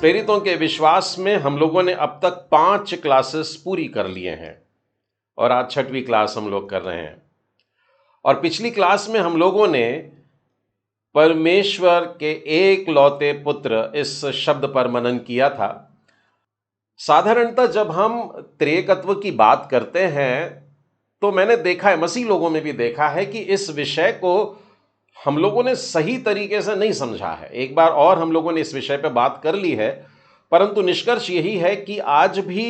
प्रेरितों के विश्वास में हम लोगों ने अब तक 5 क्लासेस पूरी कर लिए हैं और आज 6वीं क्लास हम लोग कर रहे हैं। और पिछली क्लास में हम लोगों ने परमेश्वर के एक लौते पुत्र इस शब्द पर मनन किया था। साधारणतः जब हम त्रिएकत्व की बात करते हैं तो मैंने देखा है, मसीह लोगों में भी देखा है कि इस विषय को हम लोगों ने सही तरीके से नहीं समझा है। एक बार और हम लोगों ने इस विषय पर बात कर ली है, परंतु निष्कर्ष यही है कि आज भी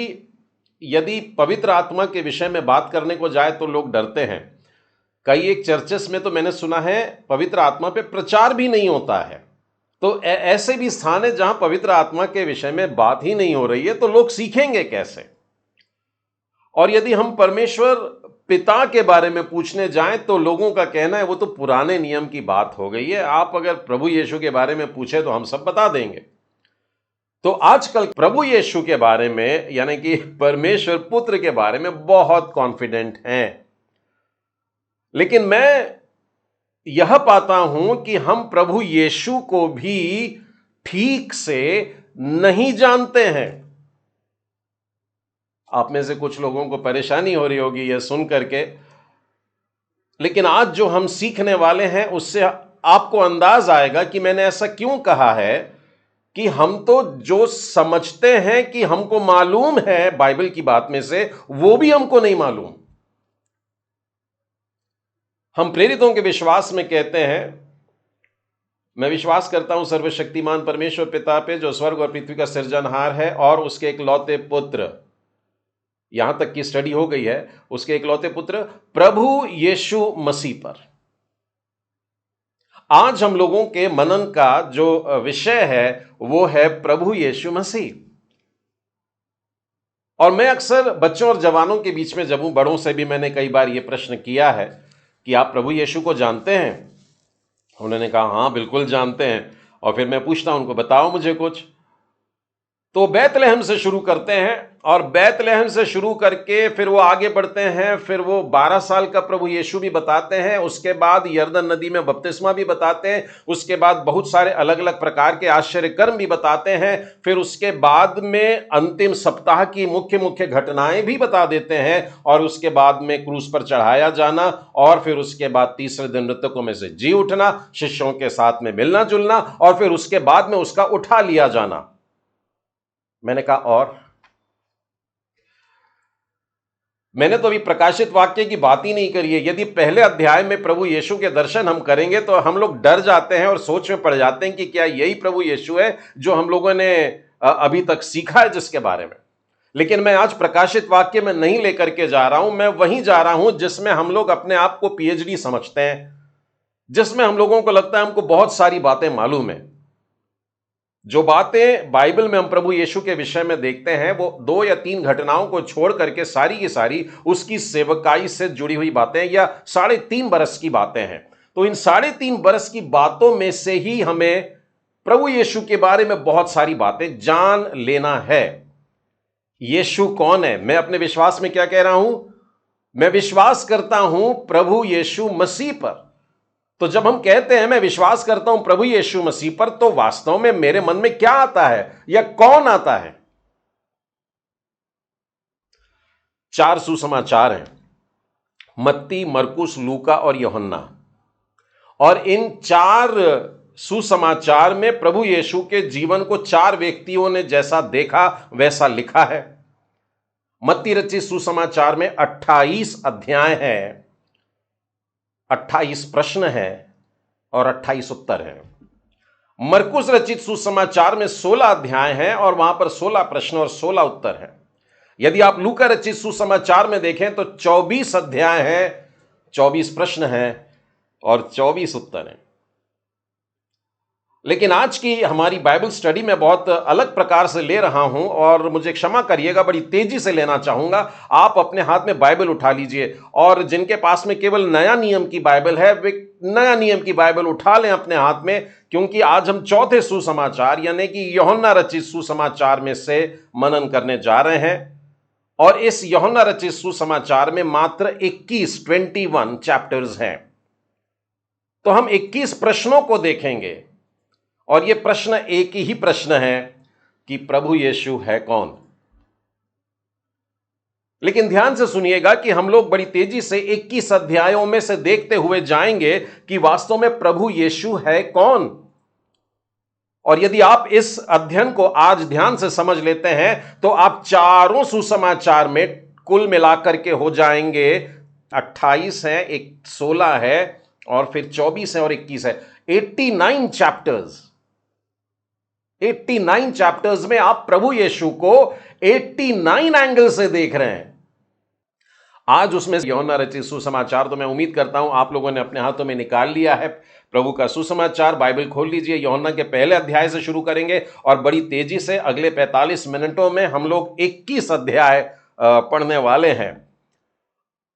यदि पवित्र आत्मा के विषय में बात करने को जाए तो लोग डरते हैं। कई एक चर्चेस में तो मैंने सुना है पवित्र आत्मा पे प्रचार भी नहीं होता है। तो ऐसे भी स्थान है जहां पवित्र आत्मा के विषय में बात ही नहीं हो रही है, तो लोग सीखेंगे कैसे? और यदि हम परमेश्वर पिता के बारे में पूछने जाएं तो लोगों का कहना है वो तो पुराने नियम की बात हो गई है। आप अगर प्रभु यीशु के बारे में पूछे तो हम सब बता देंगे। तो आजकल प्रभु यीशु के बारे में यानी कि परमेश्वर पुत्र के बारे में बहुत कॉन्फिडेंट हैं, लेकिन मैं यह पाता हूं कि हम प्रभु यीशु को भी ठीक से नहीं जानते हैं। आप में से कुछ लोगों को परेशानी हो रही होगी यह सुन करके, लेकिन आज जो हम सीखने वाले हैं उससे आपको अंदाज आएगा कि मैंने ऐसा क्यों कहा है कि हम तो जो समझते हैं कि हमको मालूम है बाइबल की बात में से, वो भी हमको नहीं मालूम। हम प्रेरितों के विश्वास में कहते हैं, मैं विश्वास करता हूं सर्वशक्तिमान परमेश्वर पिता पे जो स्वर्ग और पृथ्वी का सृजनहार है और उसके एकलौते पुत्र, यहां तक की स्टडी हो गई है, उसके एकलौते पुत्र प्रभु यीशु मसीह पर। आज हम लोगों के मनन का जो विषय है वो है प्रभु यीशु मसीह। और मैं अक्सर बच्चों और जवानों के बीच में जब हूं, बड़ों से भी मैंने कई बार यह प्रश्न किया है कि आप प्रभु यीशु को जानते हैं? उन्होंने कहा हां बिल्कुल जानते हैं। और फिर मैं पूछता हूं उनको, बताओ मुझे कुछ। तो बैतलहम से शुरू करते हैं और बैतलहम से शुरू करके फिर वो आगे बढ़ते हैं। फिर वो 12 साल का प्रभु यीशु भी बताते हैं, उसके बाद यरदन नदी में बपतिस्मा भी बताते हैं, उसके बाद बहुत सारे अलग अलग प्रकार के आश्चर्य कर्म भी बताते हैं। फिर उसके बाद में अंतिम सप्ताह की मुख्य मुख्य घटनाएं भी बता देते हैं और उसके बाद में क्रूस पर चढ़ाया जाना और फिर उसके बाद तीसरे दिन मृतकों में से जी उठना, शिष्यों के साथ में मिलना जुलना और फिर उसके बाद में उसका उठा लिया जाना। मैंने कहा और मैंने तो अभी प्रकाशित वाक्य की बात ही नहीं करी है। यदि पहले अध्याय में प्रभु यीशु के दर्शन हम करेंगे तो हम लोग डर जाते हैं और सोच में पड़ जाते हैं कि क्या यही प्रभु यीशु है जो हम लोगों ने अभी तक सीखा है जिसके बारे में। लेकिन मैं आज प्रकाशित वाक्य में नहीं लेकर के जा रहा हूं, मैं वहीं जा रहा हूं जिसमें हम लोग अपने आप को पीएचडी समझते हैं, जिसमें हम लोगों को लगता है हमको बहुत सारी बातें मालूम है। जो बातें बाइबल में हम प्रभु यीशु के विषय में देखते हैं वो 2 या 3 घटनाओं को छोड़ करके सारी की सारी उसकी सेवकाई से जुड़ी हुई बातें या 3.5 बरस की बातें हैं। तो इन 3.5 बरस की बातों में से ही हमें प्रभु यीशु के बारे में बहुत सारी बातें जान लेना है। यीशु कौन है? मैं अपने विश्वास में क्या कह रहा हूं? मैं विश्वास करता हूं प्रभु यीशु मसीह पर। तो जब हम कहते हैं मैं विश्वास करता हूं प्रभु यीशु मसीह पर, तो वास्तव में मेरे मन में क्या आता है या कौन आता है? 4 सुसमाचार हैं, मत्ती, मरकुस, लूका और यूहन्ना। और इन 4 सुसमाचार में प्रभु यीशु के जीवन को 4 व्यक्तियों ने जैसा देखा वैसा लिखा है। मत्ती रचित सुसमाचार में 28 अध्याय हैं, 28 प्रश्न हैं और 28 उत्तर हैं। मरकुस रचित सुसमाचार में 16 अध्याय हैं और वहां पर 16 प्रश्न और 16 उत्तर हैं। यदि आप लूका रचित सुसमाचार में देखें तो 24 अध्याय हैं, 24 प्रश्न हैं और 24 उत्तर हैं। लेकिन आज की हमारी बाइबल स्टडी में बहुत अलग प्रकार से ले रहा हूं और मुझे क्षमा करिएगा, बड़ी तेजी से लेना चाहूंगा। आप अपने हाथ में बाइबल उठा लीजिए और जिनके पास में केवल नया नियम की बाइबल है वे नया नियम की बाइबल उठा लें अपने हाथ में, क्योंकि आज हम चौथे सुसमाचार यानी कि यूहन्ना रचित सुसमाचार में से मनन करने जा रहे हैं। और इस यूहन्ना रचित सुसमाचार में मात्र 21 चैप्टर्स हैं। तो हम 21 प्रश्नों को देखेंगे और यह प्रश्न एक ही प्रश्न है कि प्रभु यीशु है कौन। लेकिन ध्यान से सुनिएगा कि हम लोग बड़ी तेजी से 21 अध्यायों में से देखते हुए जाएंगे कि वास्तव में प्रभु यीशु है कौन। और यदि आप इस अध्ययन को आज ध्यान से समझ लेते हैं तो आप चारों सुसमाचार में कुल मिलाकर के हो जाएंगे 28 है, एक 16 है और फिर 24 है और 21 है, 89 चैप्टर्स। 89 चैप्टर्स में आप प्रभु यीशु को 89 एंगल से देख रहे हैं। आज उसमें यूहन्ना रचित सुसमाचार तो मैं उम्मीद करता हूं आप लोगों ने अपने हाथों में निकाल लिया है। प्रभु का सुसमाचार, बाइबल खोल लीजिए, यूहन्ना के पहले अध्याय से शुरू करेंगे और बड़ी तेजी से अगले 45 मिनटों में हम लोग 21 अध्याय पढ़ने वाले हैं।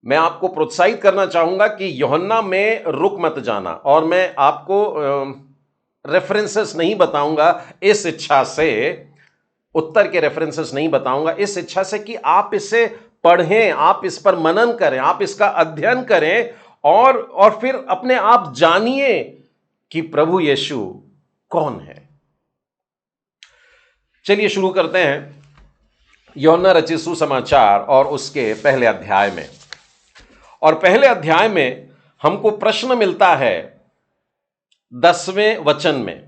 मैं आपको प्रोत्साहित करना चाहूंगा कि यूहन्ना में रुक मत जाना, और मैं आपको रेफरेंसेस नहीं बताऊंगा इस इच्छा से, उत्तर के रेफरेंसेस नहीं बताऊंगा इस इच्छा से कि आप इसे पढ़ें, आप इस पर मनन करें, आप इसका अध्ययन करें और फिर अपने आप जानिए कि प्रभु यीशु कौन है। चलिए शुरू करते हैं यूहन्ना रचित सुसमाचार और उसके पहले अध्याय में। और पहले अध्याय में हमको प्रश्न मिलता है 10वें वचन में,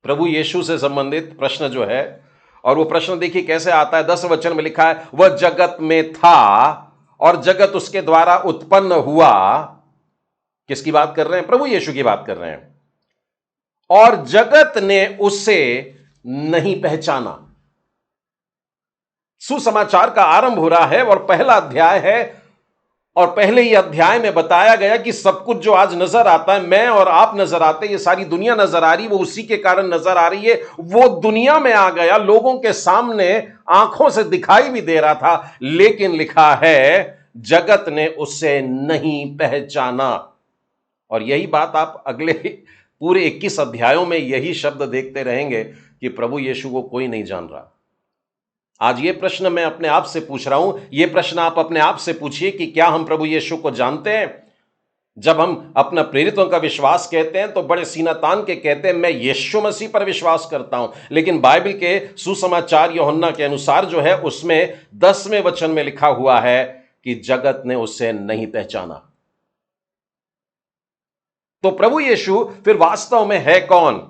प्रभु यीशु से संबंधित प्रश्न जो है, और वो प्रश्न देखिए कैसे आता है। 10 वचन में लिखा है, वह जगत में था और जगत उसके द्वारा उत्पन्न हुआ। किसकी बात कर रहे हैं? प्रभु यीशु की बात कर रहे हैं। और जगत ने उसे नहीं पहचाना। सुसमाचार का आरंभ हो रहा है और पहला अध्याय है, और पहले ही अध्याय में बताया गया कि सब कुछ जो आज नजर आता है, मैं और आप नजर आते हैं, ये सारी दुनिया नजर आ रही है, वो उसी के कारण नजर आ रही है। वो दुनिया में आ गया, लोगों के सामने आंखों से दिखाई भी दे रहा था, लेकिन लिखा है जगत ने उसे नहीं पहचाना। और यही बात आप अगले पूरे 21 अध्यायों में यही शब्द देखते रहेंगे कि प्रभु यीशु को कोई नहीं जान रहा। आज ये प्रश्न मैं अपने आप से पूछ रहा हूं, ये प्रश्न आप अपने आप से पूछिए कि क्या हम प्रभु यीशु को जानते हैं? जब हम अपना प्रेरितों का विश्वास कहते हैं तो बड़े सीना तान के कहते हैं मैं यीशु मसीह पर विश्वास करता हूं, लेकिन बाइबल के सुसमाचार यूहन्ना के अनुसार जो है उसमें 10वें वचन में लिखा हुआ है कि जगत ने उसे नहीं पहचाना। तो प्रभु यीशु फिर वास्तव में है कौन?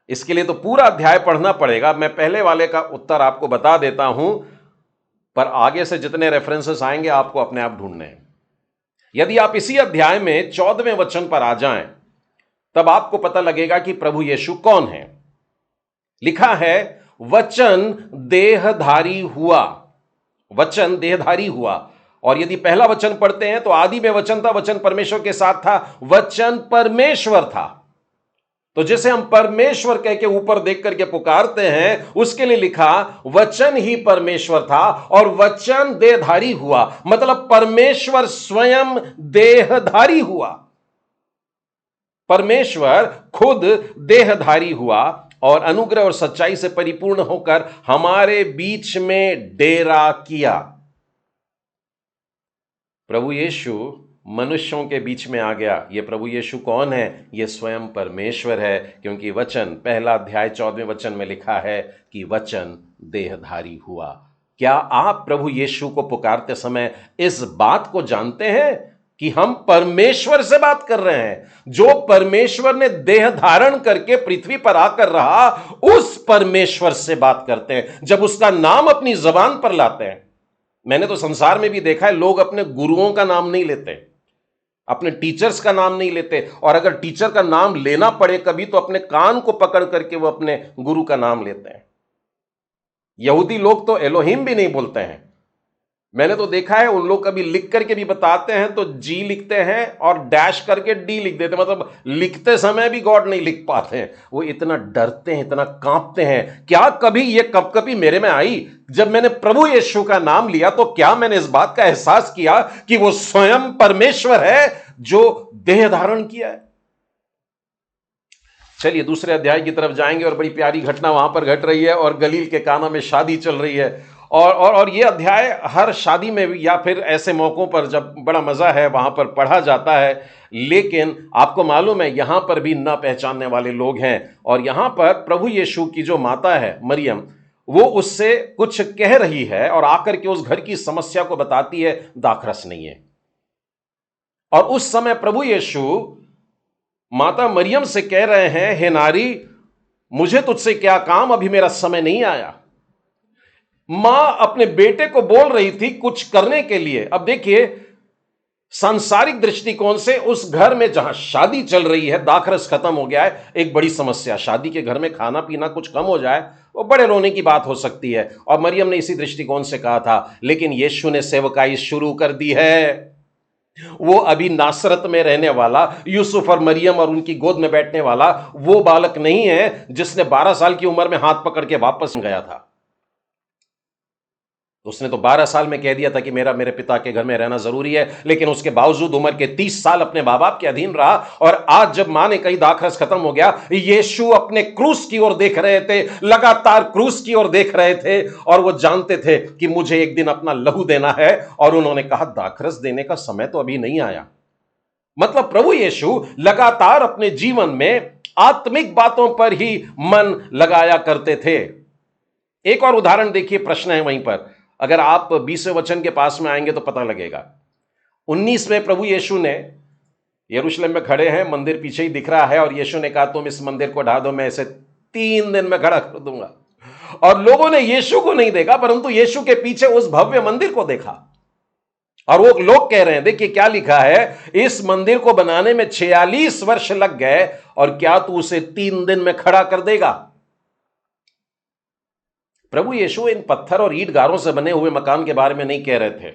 इसके लिए तो पूरा अध्याय पढ़ना पड़ेगा। मैं पहले वाले का उत्तर आपको बता देता हूं, पर आगे से जितने रेफरेंसेस आएंगे आपको अपने आप ढूंढने हैं। यदि आप इसी अध्याय में 14वें वचन पर आ जाएं, तब आपको पता लगेगा कि प्रभु यीशु कौन है। लिखा है वचन देहधारी हुआ। वचन देहधारी हुआ। और यदि पहला वचन पढ़ते हैं तो आदि में वचन था, वचन परमेश्वर के साथ था, वचन परमेश्वर था। तो जैसे हम परमेश्वर कह के ऊपर देख करके पुकारते हैं, उसके लिए लिखा वचन ही परमेश्वर था और वचन देहधारी हुआ, मतलब परमेश्वर स्वयं देहधारी हुआ। परमेश्वर खुद देहधारी हुआ और अनुग्रह और सच्चाई से परिपूर्ण होकर हमारे बीच में डेरा किया। प्रभु यीशु मनुष्यों के बीच में आ गया। ये प्रभु यीशु कौन है? ये स्वयं परमेश्वर है, क्योंकि वचन पहला अध्याय 14वें वचन में लिखा है कि वचन देहधारी हुआ। क्या आप प्रभु यीशु को पुकारते समय इस बात को जानते हैं कि हम परमेश्वर से बात कर रहे हैं? जो परमेश्वर ने देह धारण करके पृथ्वी पर आकर रहा, उस परमेश्वर से बात करते हैं जब उसका नाम अपनी जबान पर लाते हैं। मैंने तो संसार में भी देखा है, लोग अपने गुरुओं का नाम नहीं लेते, अपने टीचर्स का नाम नहीं लेते, और अगर टीचर का नाम लेना पड़े कभी तो अपने कान को पकड़ करके वो अपने गुरु का नाम लेते हैं। यहूदी लोग तो एलोहिम भी नहीं बोलते हैं। मैंने तो देखा है उन लोग कभी लिख करके भी बताते हैं तो जी लिखते हैं और डैश करके डी लिख देते हैं, मतलब लिखते समय भी गॉड नहीं लिख पाते हैं। वो इतना डरते हैं, इतना कांपते हैं। क्या कभी ये कपकपी मेरे में आई जब मैंने प्रभु यीशु का नाम लिया? तो क्या मैंने इस बात का एहसास किया कि वो स्वयं परमेश्वर है जो देह धारण किया है? चलिए दूसरे अध्याय की तरफ जाएंगे और बड़ी प्यारी घटना वहां पर घट रही है और गलील के काना में शादी चल रही है और ये अध्याय हर शादी में भी या फिर ऐसे मौकों पर जब बड़ा मजा है वहां पर पढ़ा जाता है। लेकिन आपको मालूम है यहां पर भी न पहचानने वाले लोग हैं, और यहां पर प्रभु यीशु की जो माता है मरियम, वो उससे कुछ कह रही है और आकर के उस घर की समस्या को बताती है, दाखरस नहीं है। और उस समय प्रभु यीशु माता मरियम से कह रहे हैं, हे नारी, मुझे तुझसे क्या काम, अभी मेरा समय नहीं आया। मां अपने बेटे को बोल रही थी कुछ करने के लिए। अब देखिए, सांसारिक दृष्टिकोण से उस घर में जहां शादी चल रही है, दाखरस खत्म हो गया है, एक बड़ी समस्या, शादी के घर में खाना पीना कुछ कम हो जाए वो बड़े रोने की बात हो सकती है। और मरियम ने इसी दृष्टिकोण से कहा था, लेकिन यीशु ने सेवकाई शुरू कर दी है। वो अभी नासरत में रहने वाला यूसुफ और मरियम और उनकी गोद में बैठने वाला वो बालक नहीं है जिसने 12 साल की उम्र में हाथ पकड़ के वापस गया था। उसने तो 12 साल में कह दिया था कि मेरे पिता के घर में रहना जरूरी है, लेकिन उसके बावजूद उम्र के 30 साल अपने मां बाप के अधीन रहा। और आज जब मां ने कही दाखरस खत्म हो गया, यीशु अपने क्रूस की ओर देख रहे थे, लगातार क्रूस की ओर देख रहे थे, और वो जानते थे कि मुझे एक दिन अपना लहू देना है। और उन्होंने कहा दाखरस देने का समय तो अभी नहीं आया। मतलब प्रभु यीशु लगातार अपने जीवन में आत्मिक बातों पर ही मन लगाया करते थे। एक और उदाहरण देखिए, प्रश्न है वहीं पर, अगर आप 20वें वचन के पास में आएंगे तो पता लगेगा। 19 में प्रभु यीशु ने यरूशलेम में खड़े हैं, मंदिर पीछे ही दिख रहा है, और यीशु ने कहा तुम इस मंदिर को ढा दो, मैं इसे 3 दिन में खड़ा कर दूंगा। और लोगों ने यीशु को नहीं देखा, परंतु यीशु के पीछे उस भव्य मंदिर को देखा। और वो लोग कह रहे हैं, देखिए क्या लिखा है, इस मंदिर को बनाने में 46 वर्ष लग गए, और क्या तू उसे 3 दिन में खड़ा कर देगा? प्रभु यीशु इन पत्थर और ईंट गारों से बने हुए मकान के बारे में नहीं कह रहे थे,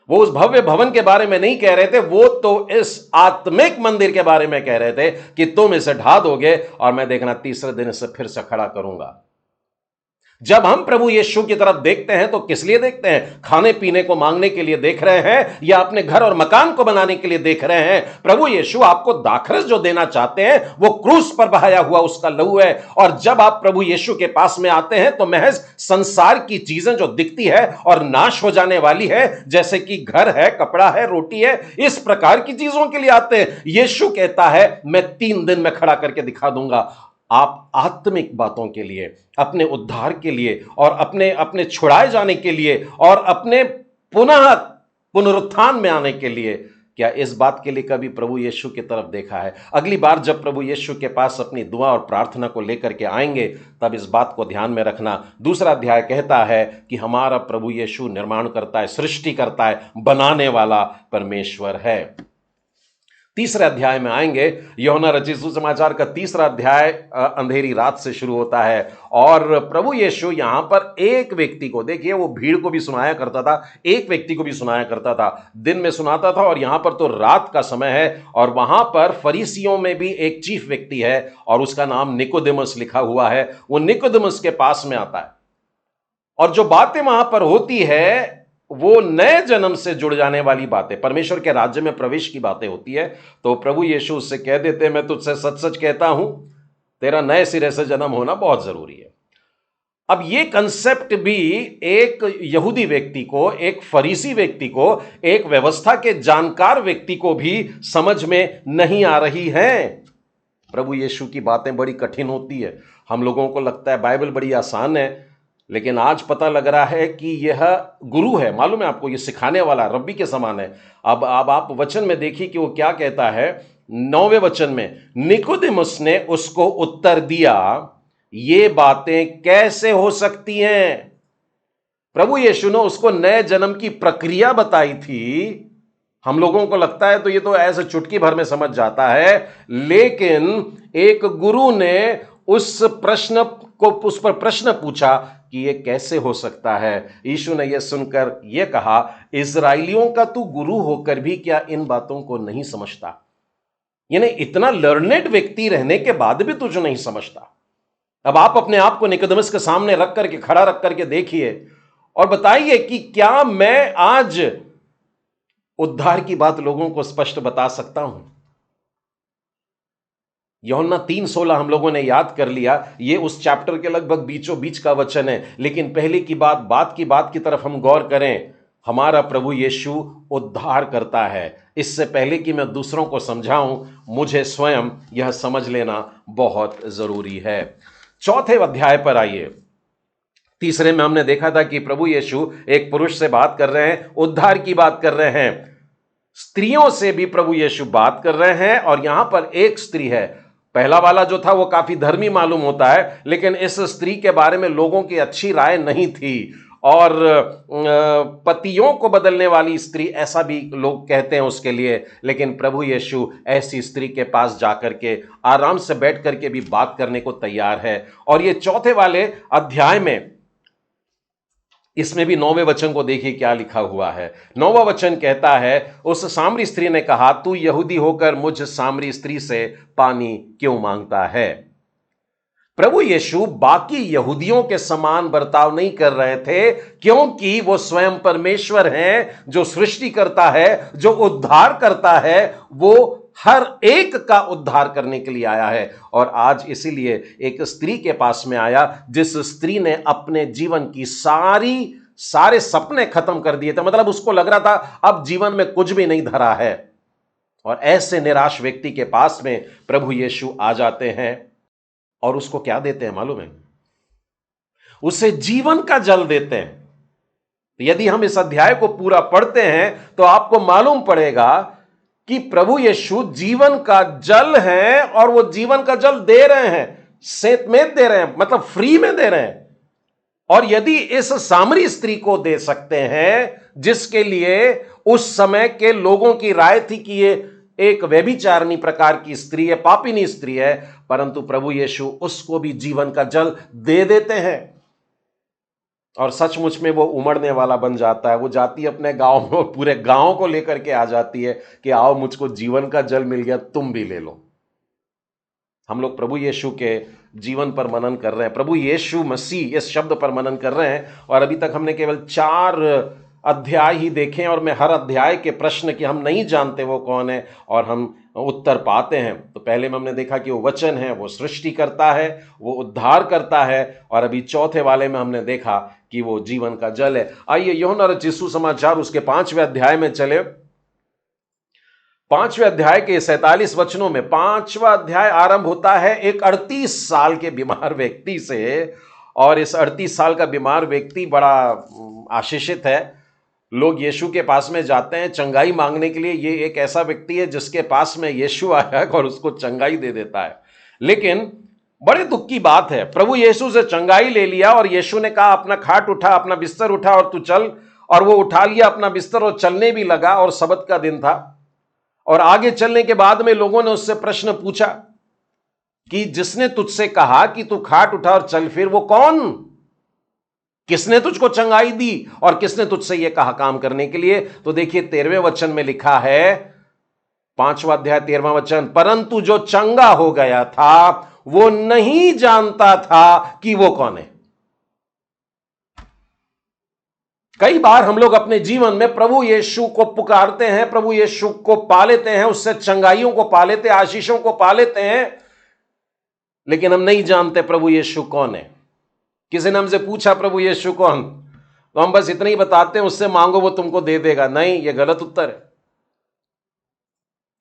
वो उस भव्य भवन के बारे में नहीं कह रहे थे, वो तो इस आत्मिक मंदिर के बारे में कह रहे थे कि तुम इसे ढा दोगे और मैं देखना तीसरे दिन इसे फिर से खड़ा करूंगा। जब हम प्रभु यीशु की तरफ देखते हैं तो किस लिए देखते हैं? खाने पीने को मांगने के लिए देख रहे हैं, या अपने घर और मकान को बनाने के लिए देख रहे हैं? प्रभु यीशु आपको दाखरस जो देना चाहते हैं वो क्रूस पर बहाया हुआ उसका लहू है। और जब आप प्रभु यीशु के पास में आते हैं तो महज संसार की चीजें जो दिखती है और नाश हो जाने वाली है, जैसे कि घर है, कपड़ा है, रोटी है, इस प्रकार की चीजों के लिए आते हैं। यीशु कहता है मैं 3 दिन में खड़ा करके दिखा दूंगा। आप आत्मिक बातों के लिए, अपने उद्धार के लिए, और अपने अपने छुड़ाए जाने के लिए, और अपने पुनः पुनरुत्थान में आने के लिए, क्या इस बात के लिए कभी प्रभु यीशु की तरफ देखा है? अगली बार जब प्रभु यीशु के पास अपनी दुआ और प्रार्थना को लेकर के आएंगे तब इस बात को ध्यान में रखना। दूसरा अध्याय कहता है कि हमारा प्रभु यीशु निर्माण करता है, सृष्टि करता है, बनाने वाला परमेश्वर है। तीसरे अध्याय में आएंगे, यूहन्ना रचित सुसमाचार का तीसरा अध्याय अंधेरी रात से शुरू होता है। और प्रभु यीशु यहां पर एक व्यक्ति को, देखिए वो भीड़ को भी सुनाया करता था, एक व्यक्ति को भी सुनाया करता था, दिन में सुनाता था, और यहां पर तो रात का समय है। और वहां पर फरीसियों में भी एक चीफ व्यक्ति है और उसका नाम निकोदेमुस लिखा हुआ है। वो निकोदेमुस के पास में आता है, और जो बातें वहां पर होती है वो नए जन्म से जुड़ जाने वाली बातें, परमेश्वर के राज्य में प्रवेश की बातें होती है। तो प्रभु यीशु उससे कह देते हैं मैं तुझसे सच सच कहता हूं, तेरा नए सिरे से जन्म होना बहुत जरूरी है। अब ये कंसेप्ट भी एक यहूदी व्यक्ति को, एक फरीसी व्यक्ति को, एक व्यवस्था के जानकार व्यक्ति को भी समझ में नहीं आ रही है। प्रभु यीशु की बातें बड़ी कठिन होती है। हम लोगों को लगता है बाइबल बड़ी आसान है, लेकिन आज पता लग रहा है कि यह गुरु है, मालूम है आपको, यह सिखाने वाला रब्बी के समान है। अब आप वचन में देखिए कि वो क्या कहता है। 9वें वचन में, निकोदेमुस ने उसको उत्तर दिया, ये बातें कैसे हो सकती हैं? प्रभु यीशु ने उसको नए जन्म की प्रक्रिया बताई थी। हम लोगों को लगता है तो ये तो ऐसे चुटकी भर में समझ जाता है, लेकिन एक गुरु ने उस पर प्रश्न पूछा कि ये कैसे हो सकता है। यीशु ने यह सुनकर यह कहा, इजराइलियों का तू गुरु होकर भी क्या इन बातों को नहीं समझता? यानी इतना लर्नेड व्यक्ति रहने के बाद भी तुझे नहीं समझता। अब आप अपने आप को निकोदेमुस के सामने रख करके, खड़ा रख करके देखिए और बताइए कि क्या मैं आज उद्धार की बात लोगों को स्पष्ट बता सकता हूं? यूहन्ना 3:16 हम लोगों ने याद कर लिया। ये उस चैप्टर के लगभग बीचों बीच का वचन है। लेकिन पहले की बात की तरफ हम गौर करें। हमारा प्रभु यीशु उद्धार करता है। इससे पहले कि मैं दूसरों को समझाऊं, मुझे स्वयं यह समझ लेना बहुत जरूरी है। चौथे अध्याय पर आइए। तीसरे में हमने देखा था कि प्रभु यीशु एक पुरुष से बात कर रहे हैं, उद्धार की बात कर रहे हैं। स्त्रियों से भी प्रभु यीशु बात कर रहे हैं, और यहां पर एक स्त्री है। पहला वाला जो था वो काफी धर्मी मालूम होता है, लेकिन इस स्त्री के बारे में लोगों की अच्छी राय नहीं थी। और पतियों को बदलने वाली स्त्री, ऐसा भी लोग कहते हैं उसके लिए। लेकिन प्रभु यीशु ऐसी स्त्री के पास जाकर के आराम से बैठ करके भी बात करने को तैयार है। और ये चौथे वाले अध्याय में, इसमें भी 9वें वचन को देखिए क्या लिखा हुआ है। 9वां वचन कहता है, उस सामरी स्त्री ने कहा, तू यहूदी होकर मुझ सामरी स्त्री से पानी क्यों मांगता है। प्रभु यीशु बाकी यहूदियों के समान बर्ताव नहीं कर रहे थे, क्योंकि वो स्वयं परमेश्वर हैं, जो सृष्टि करता है, जो उद्धार करता है। वो हर एक का उद्धार करने के लिए आया है। और आज इसीलिए एक स्त्री के पास में आया, जिस स्त्री ने अपने जीवन की सारे सपने खत्म कर दिए थे। मतलब उसको लग रहा था अब जीवन में कुछ भी नहीं धरा है। और ऐसे निराश व्यक्ति के पास में प्रभु यीशु आ जाते हैं, और उसको क्या देते हैं मालूम है? उसे जीवन का जल देते हैं। यदि हम इस अध्याय को पूरा पढ़ते हैं तो आपको मालूम पड़ेगा कि प्रभु यीशु जीवन का जल है, और वो जीवन का जल दे रहे हैं, सेंतमेंत दे रहे हैं, मतलब फ्री में दे रहे हैं। और यदि इस सामरी स्त्री को दे सकते हैं, जिसके लिए उस समय के लोगों की राय थी कि ये एक व्यभिचारिणी प्रकार की स्त्री है, पापिनी स्त्री है, परंतु प्रभु यीशु उसको भी जीवन का जल दे देते हैं। और सचमुच में वो उमड़ने वाला बन जाता है। वो जाती है अपने गांव में, और पूरे गांव को लेकर के आ जाती है कि आओ, मुझको जीवन का जल मिल गया, तुम भी ले लो। हम लोग प्रभु यीशु के जीवन पर मनन कर रहे हैं, प्रभु यीशु मसीह इस शब्द पर मनन कर रहे हैं। और अभी तक हमने केवल 4 अध्याय ही देखे, और मैं हर अध्याय के प्रश्न कि हम नहीं जानते वो कौन है, और हम उत्तर पाते हैं। तो पहले में हमने देखा कि वो वचन है, वो सृष्टि करता है, वो उद्धार करता है। और अभी चौथे वाले में हमने देखा कि वो जीवन का जल है। आइए यूहन्ना रचित सुसमाचार उसके 5वें अध्याय में चले। 5वें अध्याय के 47 वचनों में 5वां अध्याय आरंभ होता है एक 38 साल के बीमार व्यक्ति से। और इस 38 साल का बीमार व्यक्ति बड़ा आशीषित है। लोग यीशु के पास में जाते हैं चंगाई मांगने के लिए। ये एक ऐसा व्यक्ति है जिसके पास में यीशु आया और उसको चंगाई दे देता है। लेकिन बड़े दुख की बात है, प्रभु यीशु से चंगाई ले लिया, और यीशु ने कहा अपना खाट उठा, अपना बिस्तर उठा और तू चल। और वो उठा लिया अपना बिस्तर और चलने भी लगा, और सबत का दिन था। और आगे चलने के बाद में लोगों ने उससे प्रश्न पूछा कि जिसने तुझसे कहा कि तू खाट उठा और चल फिर, वो कौन? किसने तुझको चंगाई दी, और किसने तुझसे यह कहा काम करने के लिए? तो देखिए 13वें वचन में लिखा है, 5वां अध्याय 13वां वचन, परंतु जो चंगा हो गया था वो नहीं जानता था कि वो कौन है। कई बार हम लोग अपने जीवन में प्रभु यीशु को पुकारते हैं, प्रभु यीशु को पा लेते हैं, उससे चंगाइयों को पा लेते हैं, आशीषों को पा लेते हैं, लेकिन हम नहीं जानते प्रभु यीशु कौन है। किसी ने हमसे पूछा प्रभु यीशु कौन, तो हम बस इतना ही बताते हैं उससे मांगो वो तुमको दे देगा। नहीं, यह गलत उत्तर है।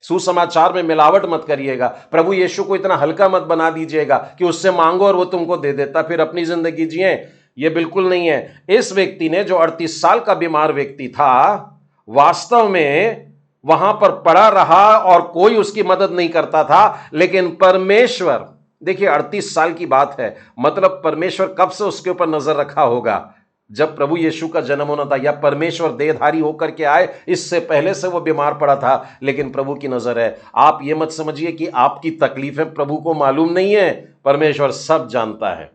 सुसमाचार में मिलावट मत करिएगा। प्रभु यीशु को इतना हल्का मत बना दीजिएगा कि उससे मांगो और वो तुमको दे देता, फिर अपनी जिंदगी जिए। यह बिल्कुल नहीं है। इस व्यक्ति ने, जो 38 साल का बीमार व्यक्ति था, वास्तव में वहां पर पड़ा रहा और कोई उसकी मदद नहीं करता था। लेकिन परमेश्वर, देखिए 38 साल की बात है, मतलब परमेश्वर कब से उसके ऊपर नजर रखा होगा? जब प्रभु यीशु का जन्म होना था, या परमेश्वर देहधारी होकर के आए, इससे पहले से वो बीमार पड़ा था। लेकिन प्रभु की नजर है। आप ये मत समझिए कि आपकी तकलीफें प्रभु को मालूम नहीं है, परमेश्वर सब जानता है।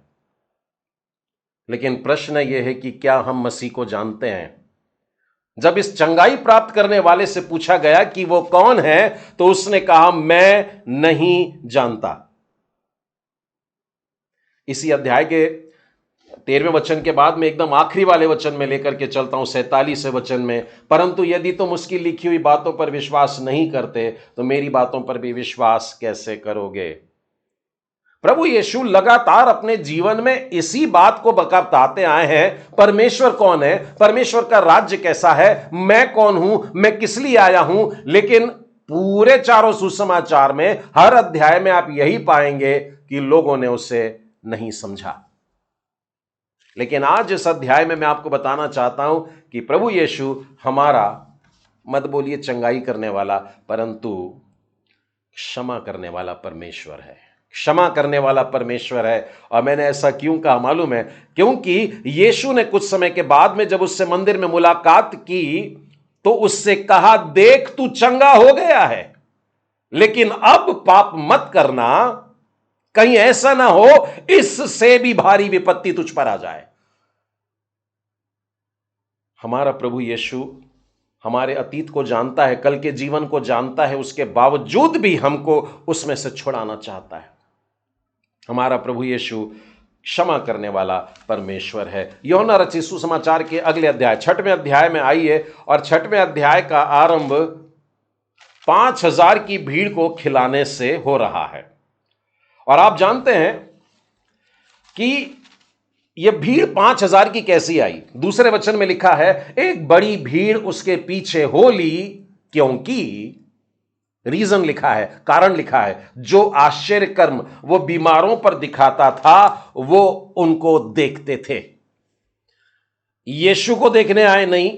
लेकिन प्रश्न यह है कि क्या हम मसीह को जानते हैं? जब इस चंगाई प्राप्त करने वाले से पूछा गया कि वो कौन है, तो उसने कहा मैं नहीं जानता। इसी अध्याय के 13वें वचन के बाद में एकदम आखिरी वाले वचन में लेकर के चलता हूं, 47वें वचन में, परंतु यदि तुम उसकी लिखी हुई बातों पर विश्वास नहीं करते तो मेरी बातों पर भी विश्वास कैसे करोगे? प्रभु यीशु लगातार अपने जीवन में इसी बात को बताते आए हैं, परमेश्वर कौन है, परमेश्वर का राज्य कैसा है, मैं कौन हूं, मैं किस लिए आया हूं। लेकिन पूरे चारों सुसमाचार में हर अध्याय में आप यही पाएंगे कि लोगों ने उसे नहीं समझा। लेकिन आज इस अध्याय में मैं आपको बताना चाहता हूं कि प्रभु यीशु हमारा, मत बोलिए चंगाई करने वाला, परंतु क्षमा करने वाला परमेश्वर है। क्षमा करने वाला परमेश्वर है। और मैंने ऐसा क्यों कहा मालूम है? क्योंकि यीशु ने कुछ समय के बाद में जब उससे मंदिर में मुलाकात की तो उससे कहा, देख तू चंगा हो गया है, लेकिन अब पाप मत करना, कहीं ऐसा ना हो इससे भी भारी विपत्ति तुझ पर आ जाए। हमारा प्रभु यीशु हमारे अतीत को जानता है, कल के जीवन को जानता है, उसके बावजूद भी हमको उसमें से छुड़ाना चाहता है। हमारा प्रभु यीशु क्षमा करने वाला परमेश्वर है। यूहन्ना रचित सुसमाचार के अगले अध्याय 6वें अध्याय में आइए, और 6वें अध्याय का आरंभ 5000 की भीड़ को खिलाने से हो रहा है। और आप जानते हैं कि यह भीड़ 5000 की कैसी आई। दूसरे वचन में लिखा है, एक बड़ी भीड़ उसके पीछे हो ली, क्योंकि रीजन लिखा है, कारण लिखा है, जो आश्चर्य कर्म वो बीमारों पर दिखाता था वो उनको देखते थे। यीशु को देखने आए नहीं,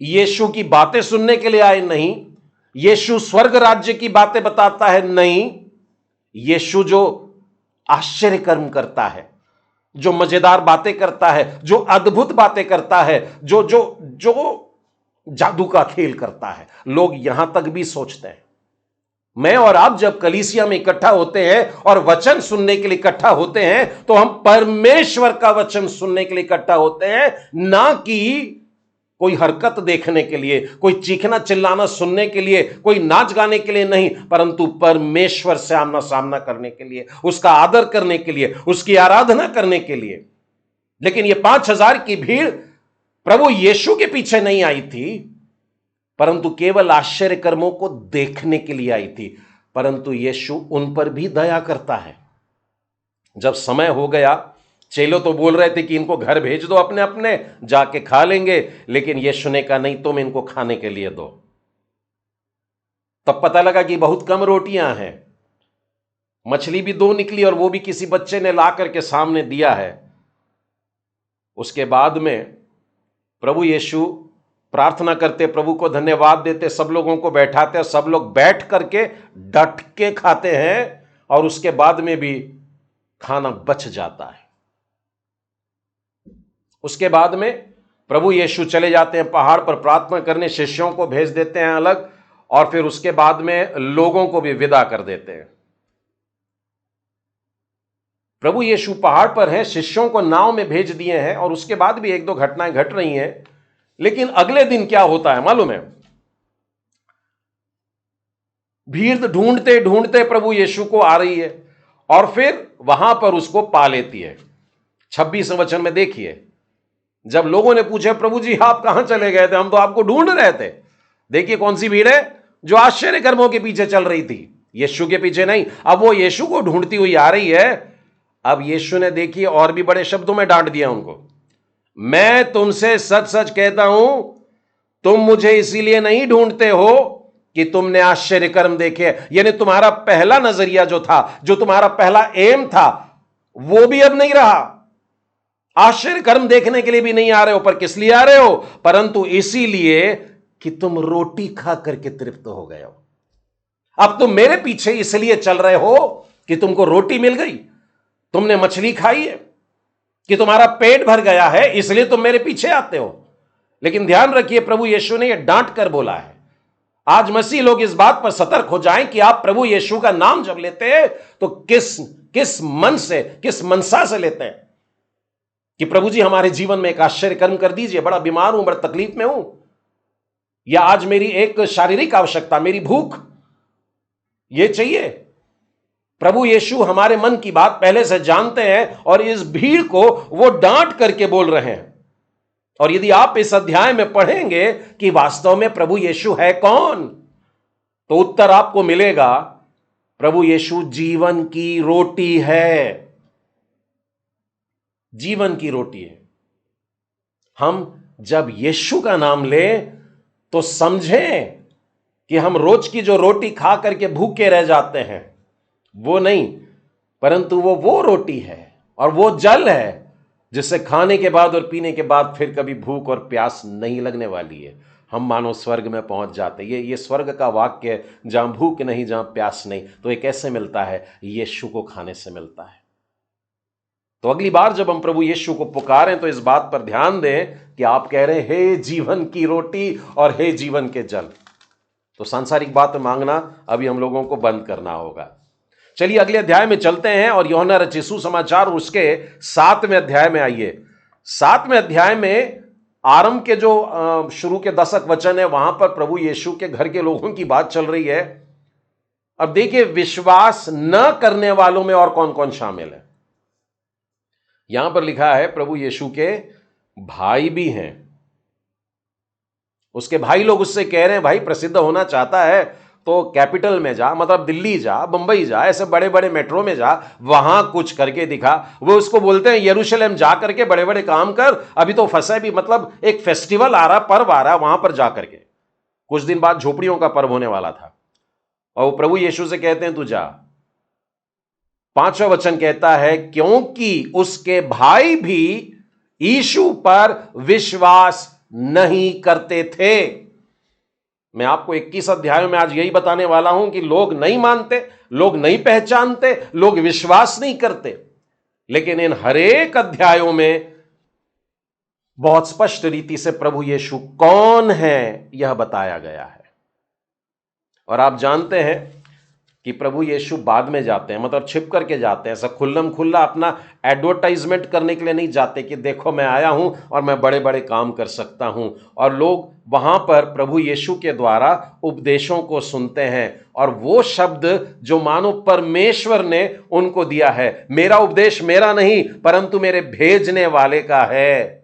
यीशु की बातें सुनने के लिए आए नहीं, यीशु स्वर्ग राज्य की बातें बताता है नहीं, यीशु जो आश्चर्य कर्म करता है, जो मजेदार बातें करता है, जो अद्भुत बातें करता है, जो जो जो जादू का खेल करता है। लोग यहां तक भी सोचते हैं, मैं और आप जब कलीसिया में इकट्ठा होते हैं और वचन सुनने के लिए इकट्ठा होते हैं तो हम परमेश्वर का वचन सुनने के लिए इकट्ठा होते हैं, ना कि कोई हरकत देखने के लिए, कोई चीखना चिल्लाना सुनने के लिए, कोई नाच गाने के लिए नहीं, परंतु परमेश्वर से आमना सामना करने के लिए, उसका आदर करने के लिए, उसकी आराधना करने के लिए। लेकिन यह 5000 की भीड़ प्रभु यीशु के पीछे नहीं आई थी, परंतु केवल आश्चर्य कर्मों को देखने के लिए आई थी। परंतु यीशु उन पर भी दया करता है। जब समय हो गया, चेलों तो बोल रहे थे कि इनको घर भेज दो, अपने अपने जाके खा लेंगे, लेकिन यीशु ने कहा, नहीं, तुम इनको खाने के लिए दो। तब पता लगा कि बहुत कम रोटियां हैं, मछली भी 2 निकली और वो भी किसी बच्चे ने ला करके सामने दिया है। उसके बाद में प्रभु यीशु प्रार्थना करते, प्रभु को धन्यवाद देते, सब लोगों को बैठाते, सब लोग बैठ करके डट के खाते हैं, और उसके बाद में भी खाना बच जाता है। उसके बाद में प्रभु यीशु चले जाते हैं पहाड़ पर प्रार्थना करने, शिष्यों को भेज देते हैं अलग, और फिर उसके बाद में लोगों को भी विदा कर देते हैं। प्रभु यीशु पहाड़ पर हैं, शिष्यों को नाव में भेज दिए हैं, और उसके बाद भी 1-2 घटनाएं घट रही हैं। लेकिन अगले दिन क्या होता है मालूम है? भीड़ ढूंढते ढूंढते प्रभु यीशु को आ रही है, और फिर वहां पर उसको पा लेती है। 26वें वचन में देखिए, जब लोगों ने पूछा, प्रभु जी आप कहां चले गए थे, हम तो आपको ढूंढ रहे थे। देखिए कौन सी भीड़ है, जो आश्चर्य कर्मों के पीछे चल रही थी, यीशु के पीछे नहीं। अब वो यीशु को ढूंढती हुई आ रही है। अब यीशु ने देखिए और भी बड़े शब्दों में डांट दिया उनको, मैं तुमसे सच सच कहता हूं, तुम मुझे इसीलिए नहीं ढूंढते हो कि तुमने आश्चर्य कर्म देखे। यानी तुम्हारा पहला नजरिया जो था, जो तुम्हारा पहला एम था, वो भी अब नहीं रहा। आश्चर्य कर्म देखने के लिए भी नहीं आ रहे हो, पर किस लिए आ रहे हो? परंतु इसीलिए कि तुम रोटी खा करके तृप्त हो गए हो। अब तुम मेरे पीछे इसलिए चल रहे हो कि तुमको रोटी मिल गई, तुमने मछली खाई है, कि तुम्हारा पेट भर गया है, इसलिए तुम मेरे पीछे आते हो। लेकिन ध्यान रखिए, प्रभु यीशु ने यह डांट कर बोला है। आज मसीह लोग इस बात पर सतर्क हो जाएं कि आप प्रभु यीशु का नाम जब लेते हैं तो किस मन से, किस मनसा से लेते हैं कि प्रभु जी हमारे जीवन में एक आश्चर्य कर्म कर दीजिए, बड़ा बीमार हूं, बड़ा तकलीफ में हूं, या आज मेरी एक शारीरिक आवश्यकता, मेरी भूख ये चाहिए। प्रभु यीशु हमारे मन की बात पहले से जानते हैं, और इस भीड़ को वो डांट करके बोल रहे हैं। और यदि आप इस अध्याय में पढ़ेंगे कि वास्तव में प्रभु यीशु है कौन, तो उत्तर आपको मिलेगा प्रभु यीशु जीवन की रोटी है, जीवन की रोटी है। हम जब यीशु का नाम लें तो समझें कि हम रोज की जो रोटी खा करके भूखे रह जाते हैं वो नहीं, परंतु वो रोटी है और वो जल है जिससे खाने के बाद और पीने के बाद फिर कभी भूख और प्यास नहीं लगने वाली है। हम मानो स्वर्ग में पहुंच जाते। ये स्वर्ग का वाक्य है, जहां भूख नहीं, जहां प्यास नहीं। तो ये कैसे मिलता है? यीशु को खाने से मिलता है। तो अगली बार जब हम प्रभु यीशु को पुकारें तो इस बात पर ध्यान दें कि आप कह रहे हैं हे जीवन की रोटी और हे जीवन के जल। तो सांसारिक बात मांगना अभी हम लोगों को बंद करना होगा। चलिए अगले अध्याय में चलते हैं और यूहन्ना रचित सुसमाचार उसके 7वें अध्याय में आइए। 7वें अध्याय में आरंभ के जो शुरू के 10 वचन है वहां पर प्रभु यीशु के घर के लोगों की बात चल रही है। अब देखिए विश्वास न करने वालों में और कौन कौन शामिल है। यहां पर लिखा है प्रभु यीशु के भाई भी हैं। उसके भाई लोग उससे कह रहे हैं भाई प्रसिद्ध होना चाहता है तो कैपिटल में जा, मतलब दिल्ली जा, बंबई जा, ऐसे बड़े बड़े मेट्रो में जा, वहां कुछ करके दिखा। वो उसको बोलते हैं यरूशलेम जा करके बड़े बड़े काम कर, अभी तो फंसा भी, मतलब एक फेस्टिवल आ रहा, पर्व आ रहा, वहां पर जा करके। कुछ दिन बाद झोपड़ियों का पर्व होने वाला था और वो प्रभु यीशु से कहते हैं तू जा। 5वां वचन कहता है क्योंकि उसके भाई भी यीशु पर विश्वास नहीं करते थे। मैं आपको 21 अध्यायों में आज यही बताने वाला हूं कि लोग नहीं मानते, लोग नहीं पहचानते, लोग विश्वास नहीं करते। लेकिन इन हरेक अध्यायों में बहुत स्पष्ट रीति से प्रभु यीशु कौन है यह बताया गया है। और आप जानते हैं कि प्रभु यीशु बाद में जाते हैं, मतलब छिप करके जाते हैं, ऐसा खुल्लम खुल्ला अपना एडवर्टाइजमेंट करने के लिए नहीं जाते कि देखो मैं आया हूं और मैं बड़े बड़े काम कर सकता हूं। और लोग वहां पर प्रभु यीशु के द्वारा उपदेशों को सुनते हैं और वो शब्द जो मानो परमेश्वर ने उनको दिया है, मेरा उपदेश मेरा नहीं परंतु मेरे भेजने वाले का है।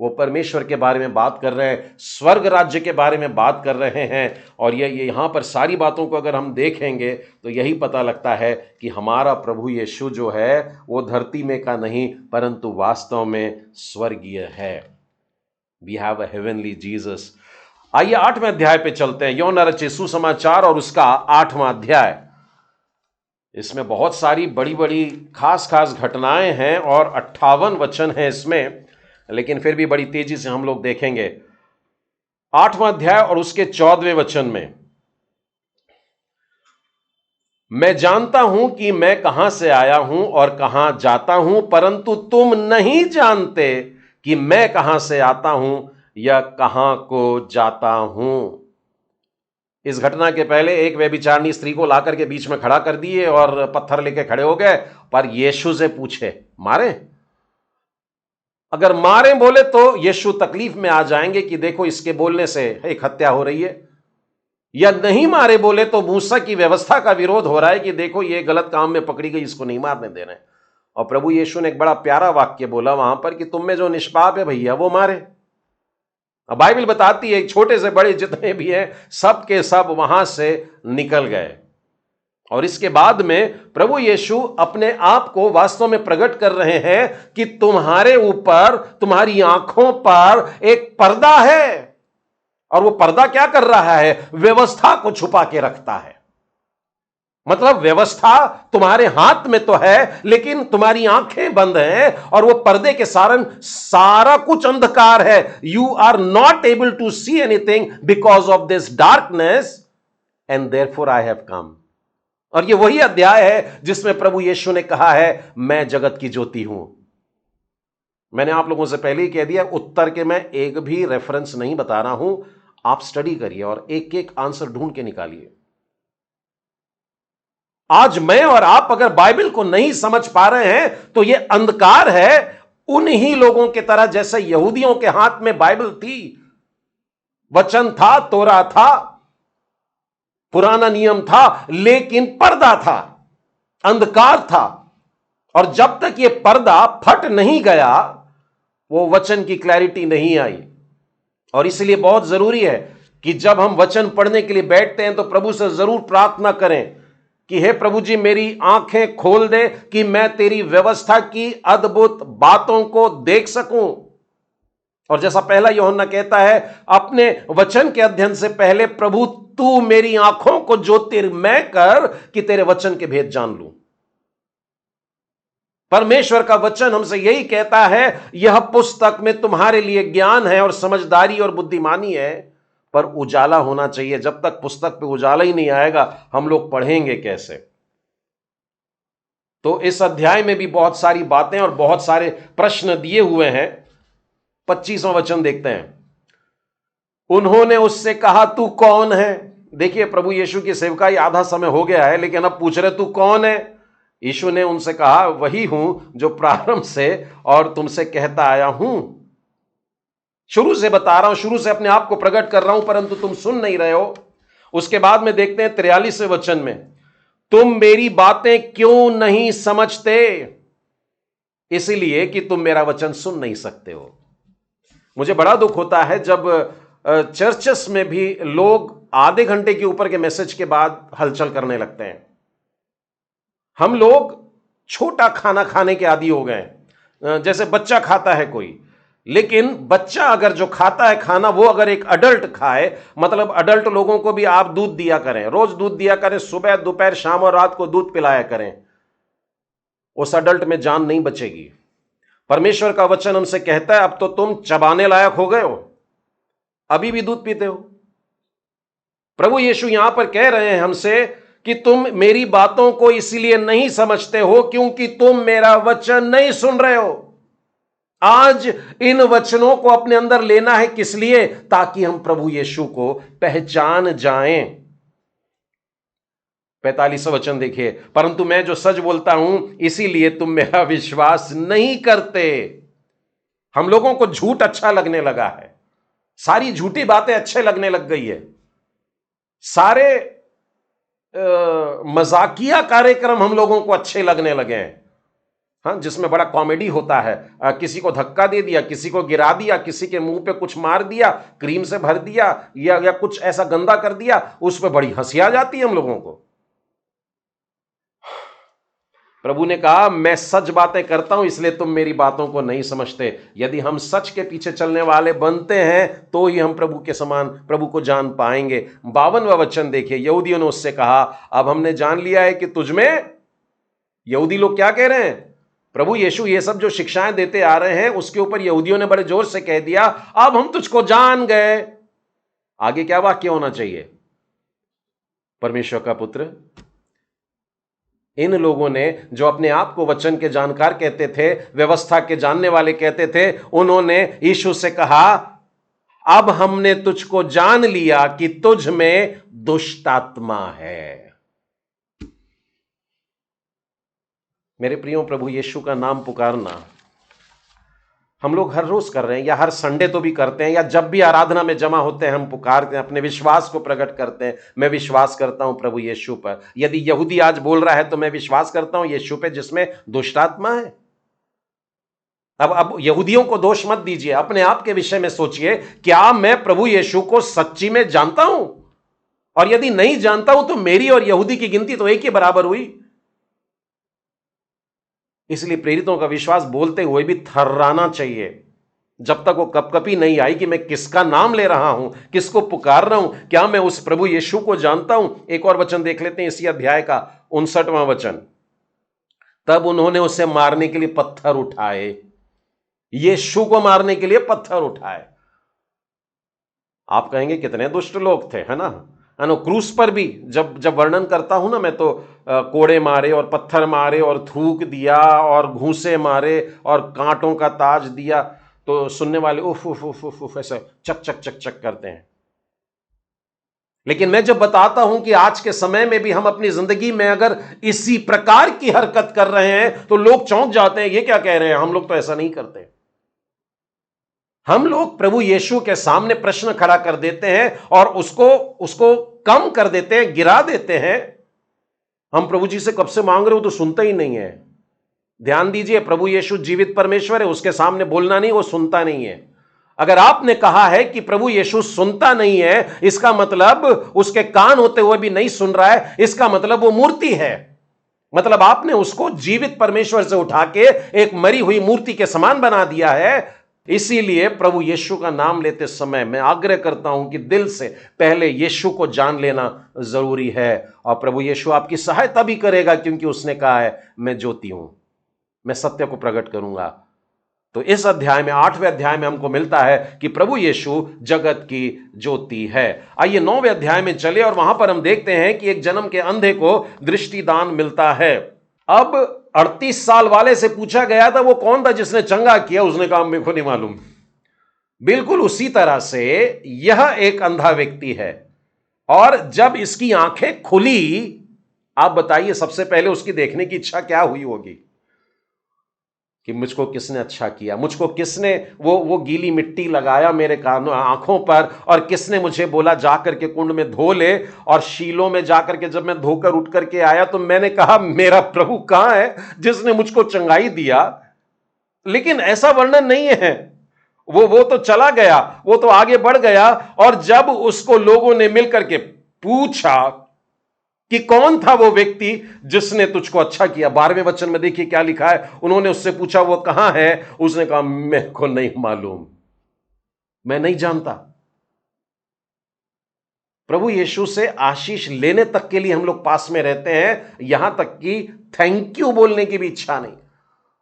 वो परमेश्वर के बारे में बात कर रहे हैं, स्वर्ग राज्य के बारे में बात कर रहे हैं। और ये यहां पर सारी बातों को अगर हम देखेंगे तो यही पता लगता है कि हमारा प्रभु यीशु जो है वो धरती में का नहीं परंतु वास्तव में स्वर्गीय है। We have a heavenly Jesus. आइए 8वें अध्याय पे चलते हैं, यूहन्ना रचित सुसमाचार और उसका 8वां अध्याय। इसमें बहुत सारी बड़ी बड़ी खास खास घटनाएं हैं और 58 वचन हैं इसमें, लेकिन फिर भी बड़ी तेजी से हम लोग देखेंगे। 8वां अध्याय और उसके 14वें वचन में, मैं जानता हूं कि मैं कहां से आया हूं और कहां जाता हूं, परंतु तुम नहीं जानते कि मैं कहां से आता हूं या कहां को जाता हूं। इस घटना के पहले एक व्यभिचारिणी स्त्री को लाकर के बीच में खड़ा कर दिए और पत्थर लेके खड़े हो गए, पर यीशु से पूछे मारे। अगर मारे बोले तो यीशु तकलीफ में आ जाएंगे कि देखो इसके बोलने से एक हत्या हो रही है, या नहीं मारे बोले तो मूसा की व्यवस्था का विरोध हो रहा है कि देखो ये गलत काम में पकड़ी गई, इसको नहीं मारने दे रहे। और प्रभु यीशु ने एक बड़ा प्यारा वाक्य बोला वहां पर कि तुम में जो निष्पाप है भैया वो मारे। अब बाइबल बताती है छोटे से बड़े जितने भी हैं सब के सब वहां से निकल गए। और इसके बाद में प्रभु यीशु अपने आप को वास्तव में प्रकट कर रहे हैं कि तुम्हारे ऊपर, तुम्हारी आंखों पर एक पर्दा है। और वो पर्दा क्या कर रहा है? व्यवस्था को छुपा के रखता है। मतलब व्यवस्था तुम्हारे हाथ में तो है लेकिन तुम्हारी आंखें बंद हैं और वो पर्दे के कारण सारा कुछ अंधकार है। You are not able to see anything because of this darkness and therefore I have come. और ये वही अध्याय है जिसमें प्रभु यीशु ने कहा है मैं जगत की ज्योति हूं। मैंने आप लोगों से पहले ही कह दिया, उत्तर के मैं एक भी रेफरेंस नहीं बता रहा हूं, आप स्टडी करिए और एक एक आंसर ढूंढ के निकालिए। आज मैं और आप अगर बाइबल को नहीं समझ पा रहे हैं तो यह अंधकार है उन्हीं लोगों की तरह जैसे यहूदियों के हाथ में बाइबल थी, वचन था, तोरा था, पुराना नियम था, लेकिन पर्दा था, अंधकार था। और जब तक यह पर्दा फट नहीं गया वो वचन की क्लैरिटी नहीं आई। और इसलिए बहुत जरूरी है कि जब हम वचन पढ़ने के लिए बैठते हैं तो प्रभु से जरूर प्रार्थना करें कि हे प्रभु जी मेरी आंखें खोल दे कि मैं तेरी व्यवस्था की अद्भुत बातों को देख सकूं। और जैसा पहला यूहन्ना कहता है, अपने वचन के अध्ययन से पहले प्रभु तू मेरी आंखों को ज्योतिर्मय कर कि तेरे वचन के भेद जान लूं। परमेश्वर का वचन हमसे यही कहता है, यह पुस्तक में तुम्हारे लिए ज्ञान है और समझदारी और बुद्धिमानी है, पर उजाला होना चाहिए। जब तक पुस्तक पे उजाला ही नहीं आएगा हम लोग पढ़ेंगे कैसे? तो इस अध्याय में भी बहुत सारी बातें और बहुत सारे प्रश्न दिए हुए हैं। 25वां वचन देखते हैं। उन्होंने उससे कहा तू कौन है? देखिए, प्रभु यीशु की सेवकाई आधा समय हो गया है, लेकिन अब पूछ रहे तू कौन है? यीशु ने उनसे कहा, वही हूं जो प्रारंभ से और तुमसे कहता आया हूं। शुरू से बता रहा हूं, शुरू से अपने आप को प्रकट कर रहा हूं, परंतु तुम सुन नहीं रहे हो। उसके बाद में देखते हैं 43वें वचन में, तुम मेरी बातें क्यों नहीं समझते? इसलिए कि तुम मेरा वचन सुन नहीं सकते हो। मुझे बड़ा दुख होता है जब चर्चेस में भी लोग आधे घंटे के ऊपर के मैसेज के बाद हलचल करने लगते हैं। हम लोग छोटा खाना खाने के आदी हो गए, जैसे बच्चा खाता है कोई। लेकिन बच्चा अगर जो खाता है खाना, वो अगर एक अडल्ट खाए, मतलब अडल्ट लोगों को भी आप दूध दिया करें, रोज दूध दिया करें, सुबह दोपहर शाम और रात को दूध पिलाया करें, उस अडल्ट में जान नहीं बचेगी। परमेश्वर का वचन हमसे कहता है, अब तो तुम चबाने लायक हो गए हो, अभी भी दूध पीते हो। प्रभु यीशु यहां पर कह रहे हैं हमसे कि तुम मेरी बातों को इसलिए नहीं समझते हो क्योंकि तुम मेरा वचन नहीं सुन रहे हो। आज इन वचनों को अपने अंदर लेना है, किस लिए? ताकि हम प्रभु यीशु को पहचान जाएं। 45वां वचन देखिए, परंतु मैं जो सच बोलता हूं इसीलिए तुम मेरा विश्वास नहीं करते। हम लोगों को झूठ अच्छा लगने लगा है, सारी झूठी बातें अच्छे लगने लग गई है, सारे मजाकिया कार्यक्रम हम लोगों को अच्छे लगने लगे हैं। हाँ, जिसमें बड़ा कॉमेडी होता है, किसी को धक्का दे दिया, किसी को गिरा दिया, किसी के मुंह पे कुछ मार दिया, क्रीम से भर दिया, या कुछ ऐसा गंदा कर दिया, उस पर बड़ी हंसी आ जाती है हम लोगों को। प्रभु ने कहा, मैं सच बातें करता हूं इसलिए तुम मेरी बातों को नहीं समझते। यदि हम सच के पीछे चलने वाले बनते हैं तो ही हम प्रभु के समान प्रभु को जान पाएंगे। 52वां वचन देखिए, यहूदियों ने उससे कहा, अब हमने जान लिया है कि तुझमें, यहूदी लोग क्या कह रहे हैं? प्रभु यीशु ये सब जो शिक्षाएं देते आ रहे हैं उसके ऊपर यहूदियों ने बड़े जोर से कह दिया, अब हम तुझको जान गए। आगे क्या वाक्य होना चाहिए? परमेश्वर का पुत्र। इन लोगों ने जो अपने आप को वचन के जानकार कहते थे, व्यवस्था के जानने वाले कहते थे, उन्होंने यीशु से कहा, अब हमने तुझको जान लिया कि तुझ में दुष्ट आत्मा है। मेरे प्रियो, प्रभु यीशु का नाम पुकारना हम लोग हर रोज कर रहे हैं, या हर संडे तो भी करते हैं, या जब भी आराधना में जमा होते हैं हम पुकारते हैं, अपने विश्वास को प्रकट करते हैं। मैं विश्वास करता हूं प्रभु यीशु पर। यदि यहूदी आज बोल रहा है तो मैं विश्वास करता हूं यीशु पे जिसमें दुष्ट आत्मा है। अब यहूदियों को दोष मत दीजिए, अपने आप के विषय में सोचिए, क्या मैं प्रभु यीशु को सच्ची में जानता हूं? और यदि नहीं जानता हूं तो मेरी और यहूदी की गिनती तो एक ही बराबर हुई। इसलिए प्रेरितों का विश्वास बोलते हुए भी थर्राना चाहिए, जब तक वो कपकपी नहीं आई कि मैं किसका नाम ले रहा हूं, किसको पुकार रहा हूं, क्या मैं उस प्रभु यीशु को जानता हूं। एक और वचन देख लेते हैं इसी अध्याय का 59वां वचन। तब उन्होंने उसे मारने के लिए पत्थर उठाए, यीशु को मारने के लिए पत्थर उठाए। आप कहेंगे कितने दुष्ट लोग थे, है ना? क्रूस पर भी जब वर्णन करता हूं ना मैं, तो कोड़े मारे और पत्थर मारे और थूक दिया और घूंसे मारे और कांटों का ताज दिया, तो सुनने वाले उफ उफ उफ उफ उफ ऐसे चक चक चक चक करते हैं। लेकिन मैं जब बताता हूं कि आज के समय में भी हम अपनी जिंदगी में अगर इसी प्रकार की हरकत कर रहे हैं तो लोग चौंक जाते हैं, ये क्या कह रहे हैं, हम लोग तो ऐसा नहीं करते। हम लोग प्रभु यीशु के सामने प्रश्न खड़ा कर देते हैं और उसको कम कर देते हैं, गिरा देते हैं। हम प्रभु जी से कब से मांग रहे हो तो सुनता ही नहीं है। ध्यान दीजिए, प्रभु यीशु जीवित परमेश्वर है, उसके सामने बोलना नहीं, वो सुनता नहीं है। अगर आपने कहा है कि प्रभु यीशु सुनता नहीं है, इसका मतलब उसके कान होते हुए भी नहीं सुन रहा है, इसका मतलब वो मूर्ति है। मतलब आपने उसको जीवित परमेश्वर से उठा के एक मरी हुई मूर्ति के समान बना दिया है। इसीलिए प्रभु यीशु का नाम लेते समय मैं आग्रह करता हूं कि दिल से पहले यीशु को जान लेना जरूरी है। और प्रभु यीशु आपकी सहायता भी करेगा, क्योंकि उसने कहा है मैं ज्योति हूं, मैं सत्य को प्रकट करूंगा। तो इस अध्याय में, 8वें अध्याय में हमको मिलता है कि प्रभु यीशु जगत की ज्योति है। आइए 9वें अध्याय में चले और वहां पर हम देखते हैं कि एक जन्म के अंधे को दृष्टिदान मिलता है। अब 38 साल वाले से पूछा गया था वो कौन था जिसने चंगा किया, उसने कहा मेरे को नहीं मालूम। बिल्कुल उसी तरह से यह एक अंधा व्यक्ति है, और जब इसकी आंखें खुली, आप बताइए सबसे पहले उसकी देखने की इच्छा क्या हुई होगी कि मुझको किसने अच्छा किया, मुझको किसने वो गीली मिट्टी लगाया मेरे कानों आंखों पर, और किसने मुझे बोला जाकर के कुंड में धो ले। और शीलों में जाकर के जब मैं धोकर उठ करके आया तो मैंने कहा मेरा प्रभु कहां है जिसने मुझको चंगाई दिया। लेकिन ऐसा वर्णन नहीं है। वो तो चला गया, वो तो आगे बढ़ गया। और जब उसको लोगों ने मिलकर के पूछा कि कौन था वो व्यक्ति जिसने तुझको अच्छा किया, 12वें वचन में देखिए क्या लिखा है। उन्होंने उससे पूछा वो कहां है, उसने कहा मेरे को नहीं मालूम, मैं नहीं जानता। प्रभु यीशु से आशीष लेने तक के लिए हम लोग पास में रहते हैं, यहां तक कि थैंक यू बोलने की भी इच्छा नहीं,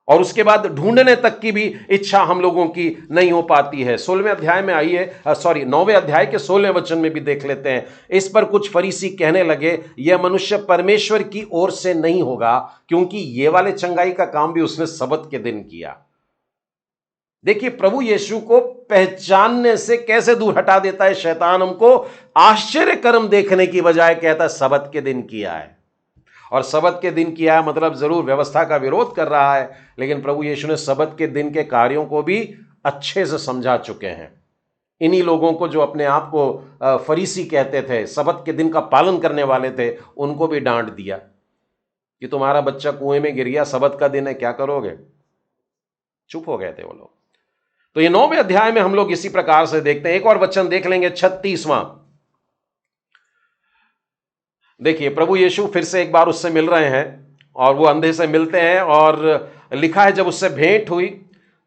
और उसके बाद ढूंढने तक की भी इच्छा हम लोगों की नहीं हो पाती है। 16वें अध्याय में आइए, 9वें अध्याय के 16वें वचन में भी देख लेते हैं। इस पर कुछ फरीसी कहने लगे यह मनुष्य परमेश्वर की ओर से नहीं होगा, क्योंकि ये वाले चंगाई का काम भी उसने सबत के दिन किया। देखिए प्रभु यीशु को पहचानने से कैसे दूर हटा देता है शैतान हमको। आश्चर्य कर्म देखने की बजाय कहता है सबत के दिन किया है। और सबत के दिन किया है मतलब जरूर व्यवस्था का विरोध कर रहा है, लेकिन प्रभु यीशु ने सबत के दिन के कार्यों को भी अच्छे से समझा चुके हैं। इन्हीं लोगों को जो अपने आप को फरीसी कहते थे, सबत के दिन का पालन करने वाले थे, उनको भी डांट दिया कि तुम्हारा बच्चा कुएं में गिर गया, सबत का दिन है, क्या करोगे। चुप हो गए थे वो लोग। तो ये 9वें अध्याय में हम लोग इसी प्रकार से देखते हैं। एक और वचन देख लेंगे, 36वां। देखिए प्रभु यीशु फिर से एक बार उससे मिल रहे हैं और वो अंधे से मिलते हैं, और लिखा है जब उससे भेंट हुई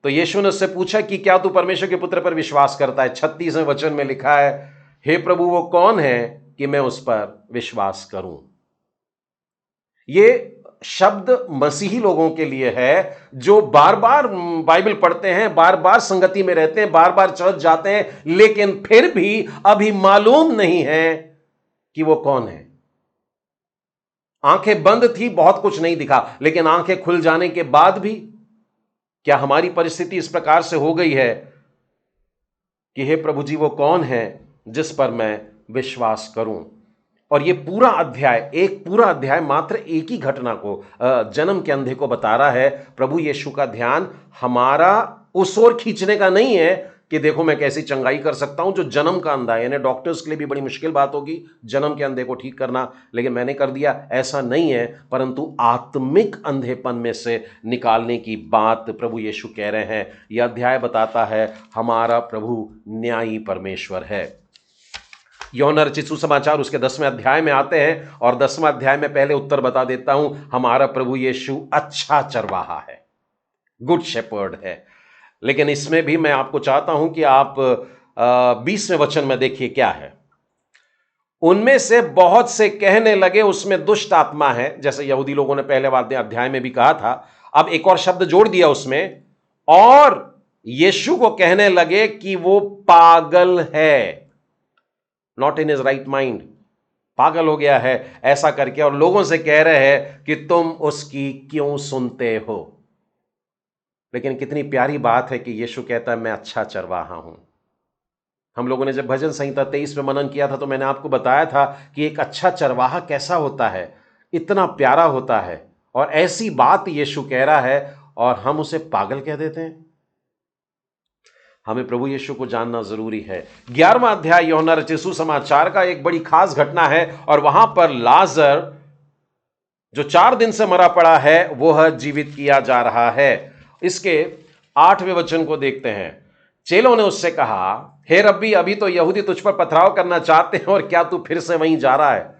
तो यीशु ने उससे पूछा कि क्या तू परमेश्वर के पुत्र पर विश्वास करता है। 36वें वचन में लिखा है हे प्रभु वो कौन है कि मैं उस पर विश्वास करूं। ये शब्द मसीही लोगों के लिए है जो बार बार बाइबल पढ़ते हैं, बार बार संगति में रहते हैं, बार बार चर्च जाते हैं, लेकिन फिर भी अभी मालूम नहीं है कि वो कौन है। आंखें बंद थी, बहुत कुछ नहीं दिखा, लेकिन आंखें खुल जाने के बाद भी क्या हमारी परिस्थिति इस प्रकार से हो गई है कि हे प्रभु जी वो कौन है जिस पर मैं विश्वास करूं। और ये पूरा अध्याय, एक पूरा अध्याय मात्र एक ही घटना को, जन्म के अंधे को बता रहा है। प्रभु यीशु का ध्यान हमारा उस ओर खींचने का नहीं है कि देखो मैं कैसी चंगाई कर सकता हूं जो जन्म का अंधा है। यानी डॉक्टर्स के लिए भी बड़ी मुश्किल बात होगी जन्म के अंधे को ठीक करना, लेकिन मैंने कर दिया, ऐसा नहीं है। परंतु आत्मिक अंधेपन में से निकालने की बात प्रभु यीशु कह रहे हैं। यह अध्याय बताता है हमारा प्रभु न्यायी परमेश्वर है। यूहन्ना रचित सुसमाचार उसके 10वें अध्याय में आते हैं, और 10वां अध्याय में पहले उत्तर बता देता हूं, हमारा प्रभु यीशु अच्छा चरवाहा है, गुड शेपर्ड है। लेकिन इसमें भी मैं आपको चाहता हूं कि आप 20वें वचन में देखिए क्या है। उनमें से बहुत से कहने लगे उसमें दुष्ट आत्मा है, जैसे यहूदी लोगों ने पहले अध्याय में भी कहा था। अब एक और शब्द जोड़ दिया उसमें, और यीशु को कहने लगे कि वो पागल है, not in his right mind, पागल हो गया है ऐसा करके, और लोगों से कह रहे हैं कि तुम उसकी क्यों सुनते हो। लेकिन कितनी प्यारी बात है कि यीशु कहता है मैं अच्छा चरवाहा हूं। हम लोगों ने जब भजन संहिता 23 में मनन किया था तो मैंने आपको बताया था कि एक अच्छा चरवाहा कैसा होता है, इतना प्यारा होता है, और ऐसी बात यीशु कह रहा है और हम उसे पागल कह देते हैं। हमें प्रभु यीशु को जानना जरूरी है। 11वां अध्याय यूहन्ना रचित सुसमाचार का एक बड़ी खास घटना है, और वहां पर लाजर जो 4 दिन से मरा पड़ा है वह जीवित किया जा रहा है। इसके 8वें वचन को देखते हैं। चेलों ने उससे कहा, हे रब्बी, अभी तो यहूदी तुझ पर पथराव करना चाहते हैं और क्या तू फिर से वहीं जा रहा है?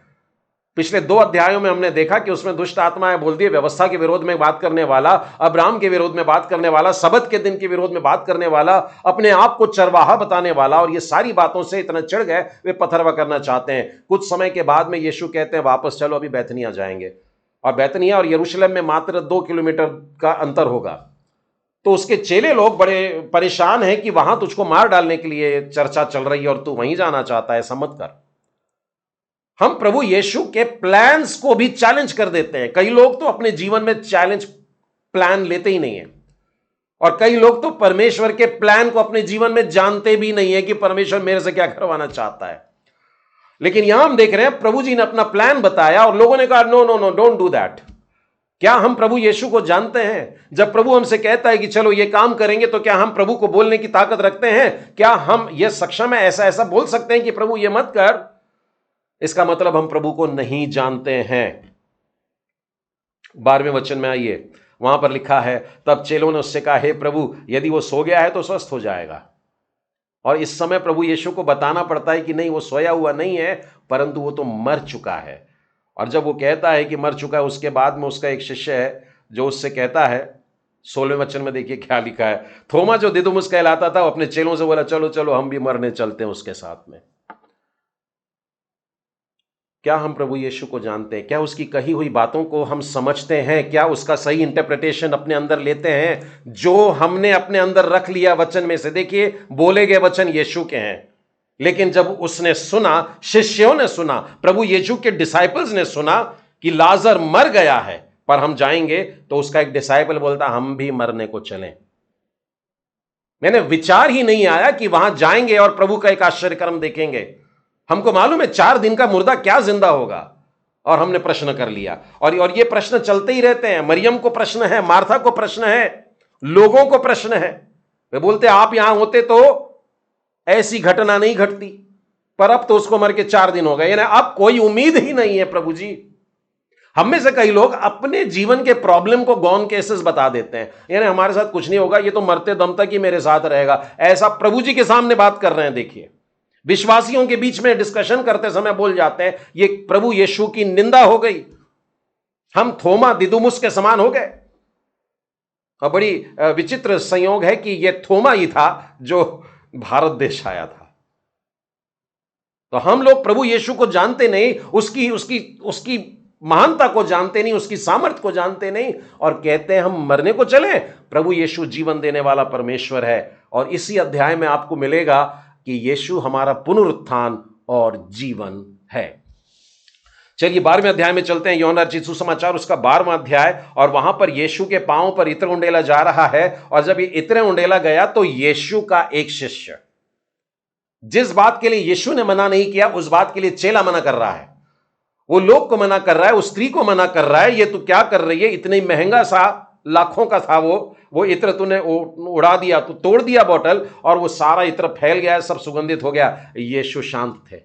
पिछले 2 अध्यायों में हमने देखा कि उसमें दुष्ट आत्माएं बोलती है, व्यवस्था के विरोध में बात करने वाला, अब्राहम के विरोध में बात करने वाला, सबत के दिन के विरोध में बात करने वाला, अपने आप को चरवाहा बताने वाला, और ये सारी बातों से इतना चिढ़ गए वे पथरवा करना चाहते हैं। कुछ समय के बाद में यीशु कहते हैं, वापस चलो, अभी बैतनिया जाएंगे। और बैतनिया और यरूशलेम में मात्र 2 किलोमीटर का अंतर होगा। तो उसके चेले लोग बड़े परेशान हैं कि वहां तुझको मार डालने के लिए चर्चा चल रही है और तू वहीं जाना चाहता है, ऐसा मत कर। हम प्रभु यीशु के प्लान्स को भी चैलेंज कर देते हैं। कई लोग तो अपने जीवन में चैलेंज प्लान लेते ही नहीं है, और कई लोग तो परमेश्वर के प्लान को अपने जीवन में जानते भी नहीं है कि परमेश्वर मेरे से क्या करवाना चाहता है। लेकिन यहां हम देख रहे हैं, प्रभु जी ने अपना प्लान बताया और लोगों ने कहा, no no no, don't do that. क्या हम प्रभु यीशु को जानते हैं? जब प्रभु हमसे कहता है कि चलो ये काम करेंगे, तो क्या हम प्रभु को बोलने की ताकत रखते हैं? क्या हम ये सक्षम है, ऐसा ऐसा बोल सकते हैं कि प्रभु ये मत कर? इसका मतलब हम प्रभु को नहीं जानते हैं। 12वें वचन में आइए, वहां पर लिखा है, तब चेलों ने उससे कहा, हे प्रभु, यदि वो सो गया है तो स्वस्थ हो जाएगा। और इस समय प्रभु यीशु को बताना पड़ता है कि नहीं, वो सोया हुआ नहीं है, परंतु वो तो मर चुका है। और जब वो कहता है कि मर चुका है, उसके बाद में उसका एक शिष्य है जो उससे कहता है, 16वें वचन में देखिए क्या लिखा है, थोमा जो दिदुमुस कहलाता था, अपने चेलों से बोला, चलो चलो हम भी मरने चलते हैं उसके साथ में। क्या हम प्रभु यीशु को जानते हैं? क्या उसकी कही हुई बातों को हम समझते हैं? क्या उसका सही इंटरप्रिटेशन अपने अंदर लेते हैं? जो हमने अपने अंदर रख लिया वचन में से, देखिए बोले गए वचन यीशु के हैं, लेकिन जब उसने सुना, शिष्यों ने सुना, प्रभु यीशु के डिसाइपल्स ने सुना कि लाजर मर गया है पर हम जाएंगे, तो उसका एक डिसाइपल बोलता, हम भी मरने को चलें। मैंने विचार ही नहीं आया कि वहां जाएंगे और प्रभु का एक आश्चर्य कर्म देखेंगे। हमको मालूम है 4 दिन का मुर्दा क्या जिंदा होगा, और हमने प्रश्न कर लिया, और ये प्रश्न चलते ही रहते हैं। मरियम को प्रश्न है, मार्था को प्रश्न है, लोगों को प्रश्न है। वे बोलते आप यहां होते तो ऐसी घटना नहीं घटती, पर अब तो उसको मर के 4 दिन हो गए, यानी अब कोई उम्मीद ही नहीं है। प्रभु जी, हम में से कई लोग अपने जीवन के प्रॉब्लम को गॉन केसेस बता देते हैं, यानी हमारे साथ कुछ नहीं होगा, ये तो मरते दम तक ही मेरे साथ रहेगा, ऐसा प्रभु जी के सामने बात कर रहे हैं। देखिए, विश्वासियों के बीच में डिस्कशन करते समय बोल जाते हैं, ये प्रभु यीशु की निंदा हो गई, हम थोमा दिदुमुस के समान हो गए। और बड़ी विचित्र संयोग है कि यह थोमा ही था जो भारत देश आया था। तो हम लोग प्रभु यीशु को जानते नहीं, उसकी उसकी उसकी महानता को जानते नहीं, उसकी सामर्थ्य को जानते नहीं, और कहते हैं हम मरने को चले। प्रभु यीशु जीवन देने वाला परमेश्वर है, और इसी अध्याय में आपको मिलेगा कि यीशु हमारा पुनरुत्थान और जीवन है। चलिए 12वें अध्याय में चलते हैं, यूहन्ना रचित सुसमाचार उसका 12वां अध्याय, और वहां पर यीशु के पांव पर इत्र उंडेला जा रहा है। और जब ये इत्र उंडेला गया तो यीशु का एक शिष्य, जिस बात के लिए यीशु ने मना नहीं किया, उस बात के लिए चेला मना कर रहा है। वो लोग को मना कर रहा है, उस स्त्री को मना कर रहा है, ये तू क्या कर रही है, इतनी महंगा सा, लाखों का था वो इत्र तूने उड़ा दिया, तू तोड़ दिया बोतल, और वो सारा इत्र फैल गया, सब सुगंधित हो गया। यीशु शांत थे।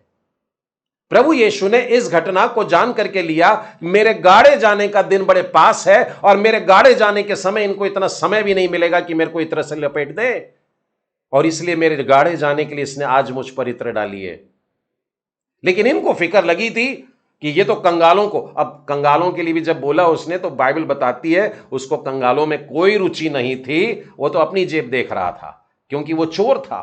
प्रभु यीशु ने इस घटना को जान करके लिया, मेरे गाड़े जाने का दिन बड़े पास है, और मेरे गाड़े जाने के समय इनको इतना समय भी नहीं मिलेगा कि मेरे को इत्र से लपेट दे, और इसलिए मेरे गाड़े जाने के लिए इसने आज मुझ पर इत्र डाली है। लेकिन इनको फिक्र लगी थी कि ये तो कंगालों को, अब कंगालों के लिए भी जब बोला उसने, तो बाइबल बताती है उसको कंगालों में कोई रुचि नहीं थी, वो तो अपनी जेब देख रहा था, क्योंकि वो चोर था।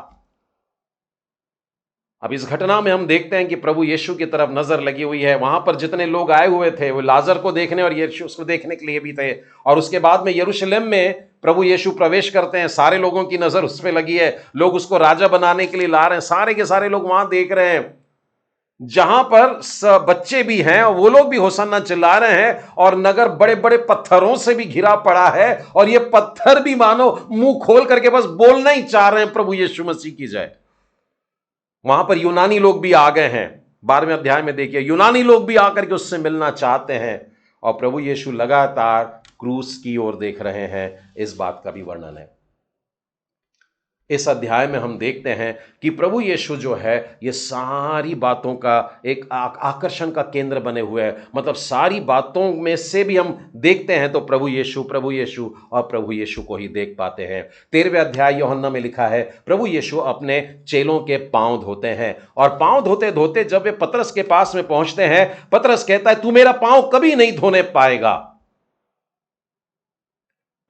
अब इस घटना में हम देखते हैं कि प्रभु यीशु की तरफ नजर लगी हुई है। वहां पर जितने लोग आए हुए थे, वो लाजर को देखने और यीशु उसको देखने के लिए भी थे। और उसके बाद में यरूशलेम में प्रभु यीशु प्रवेश करते हैं, सारे लोगों की नजर उस पर लगी है, लोग उसको राजा बनाने के लिए ला रहे हैं, सारे के सारे लोग वहां देख रहे हैं। जहां पर बच्चे भी हैं और वो लोग भी होसन्ना चिल्ला रहे हैं, और नगर बड़े बड़े पत्थरों से भी घिरा पड़ा है, और ये पत्थर भी मानो मुंह खोल करके बस बोलना ही चाह रहे हैं, प्रभु यीशु मसीह की जय। वहां पर यूनानी लोग भी आ गए हैं। 12वें अध्याय में देखिए, यूनानी लोग भी आकर के उससे मिलना चाहते हैं, और प्रभु यीशु लगातार क्रूस की ओर देख रहे हैं। इस बात का भी वर्णन है। इस अध्याय में हम देखते हैं कि प्रभु यीशु जो है ये सारी बातों का एक आकर्षण का केंद्र बने हुए हैं। मतलब सारी बातों में से भी हम देखते हैं तो प्रभु यीशु और प्रभु यीशु को ही देख पाते हैं। 13वें अध्याय यूहन्ना में लिखा है, प्रभु यीशु अपने चेलों के पांव धोते हैं और पांव धोते धोते जब वे पतरस के पास में पहुंचते हैं, पतरस कहता है, तू मेरा पांव कभी नहीं धोने पाएगा।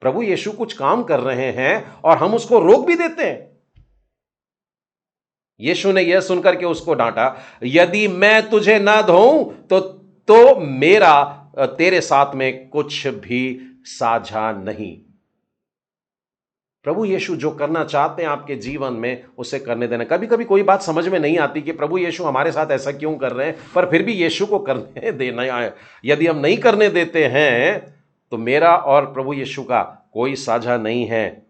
प्रभु यीशु कुछ काम कर रहे हैं और हम उसको रोक भी देते हैं। यीशु ने यह सुनकर के उसको डांटा, यदि मैं तुझे ना धोऊं तो मेरा तेरे साथ में कुछ भी साझा नहीं। प्रभु यीशु जो करना चाहते हैं आपके जीवन में उसे करने देना। कभी कभी कोई बात समझ में नहीं आती कि प्रभु यीशु हमारे साथ ऐसा क्यों कर रहे हैं, पर फिर भी यीशु को करने देना है। यदि हम नहीं करने देते हैं तो मेरा और प्रभु यीशु का कोई साझा नहीं है।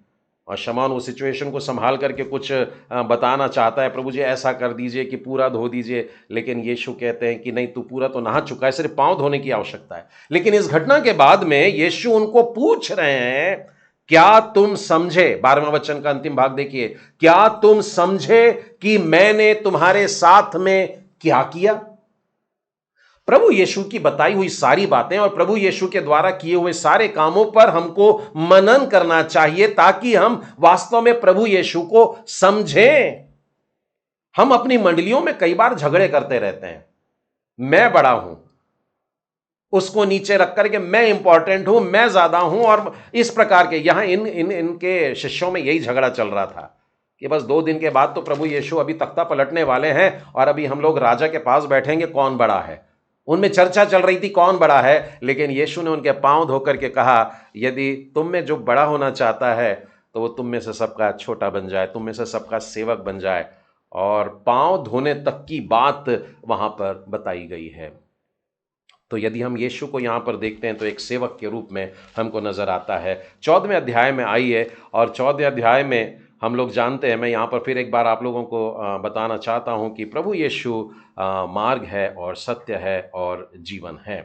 और शमौन उस सिचुएशन को संभाल करके कुछ बताना चाहता है, प्रभु जी ऐसा कर दीजिए कि पूरा धो दीजिए, लेकिन यीशु कहते हैं कि नहीं, तू पूरा तो नहा चुका है, सिर्फ पांव धोने की आवश्यकता है। लेकिन इस घटना के बाद में यीशु उनको पूछ रहे हैं, क्या तुम समझे? 12वां वचन का अंतिम भाग देखिए, क्या तुम समझे कि मैंने तुम्हारे साथ में क्या किया? प्रभु यीशु की बताई हुई सारी बातें और प्रभु यीशु के द्वारा किए हुए सारे कामों पर हमको मनन करना चाहिए ताकि हम वास्तव में प्रभु यीशु को समझें। हम अपनी मंडलियों में कई बार झगड़े करते रहते हैं, मैं बड़ा हूं, उसको नीचे रख करके मैं इंपॉर्टेंट हूं, मैं ज्यादा हूं, और इस प्रकार के यहां इनके शिष्यों में यही झगड़ा चल रहा था कि बस 2 दिन के बाद तो प्रभु यीशु अभी तख्ता पलटने वाले हैं और अभी हम लोग राजा के पास बैठेंगे, कौन बड़ा है। उनमें चर्चा चल रही थी कौन बड़ा है, लेकिन यीशु ने उनके पांव धोकर के कहा, यदि तुम में जो बड़ा होना चाहता है तो वो तुम में से सबका छोटा बन जाए, तुम में से सबका सेवक बन जाए। और पांव धोने तक की बात वहां पर बताई गई है। तो यदि हम यीशु को यहाँ पर देखते हैं तो एक सेवक के रूप में हमको नजर आता है। 14वें अध्याय में आइए, और 14वें अध्याय में हम लोग जानते हैं, मैं यहाँ पर फिर एक बार आप लोगों को बताना चाहता हूँ कि प्रभु यीशु मार्ग है और सत्य है और जीवन है।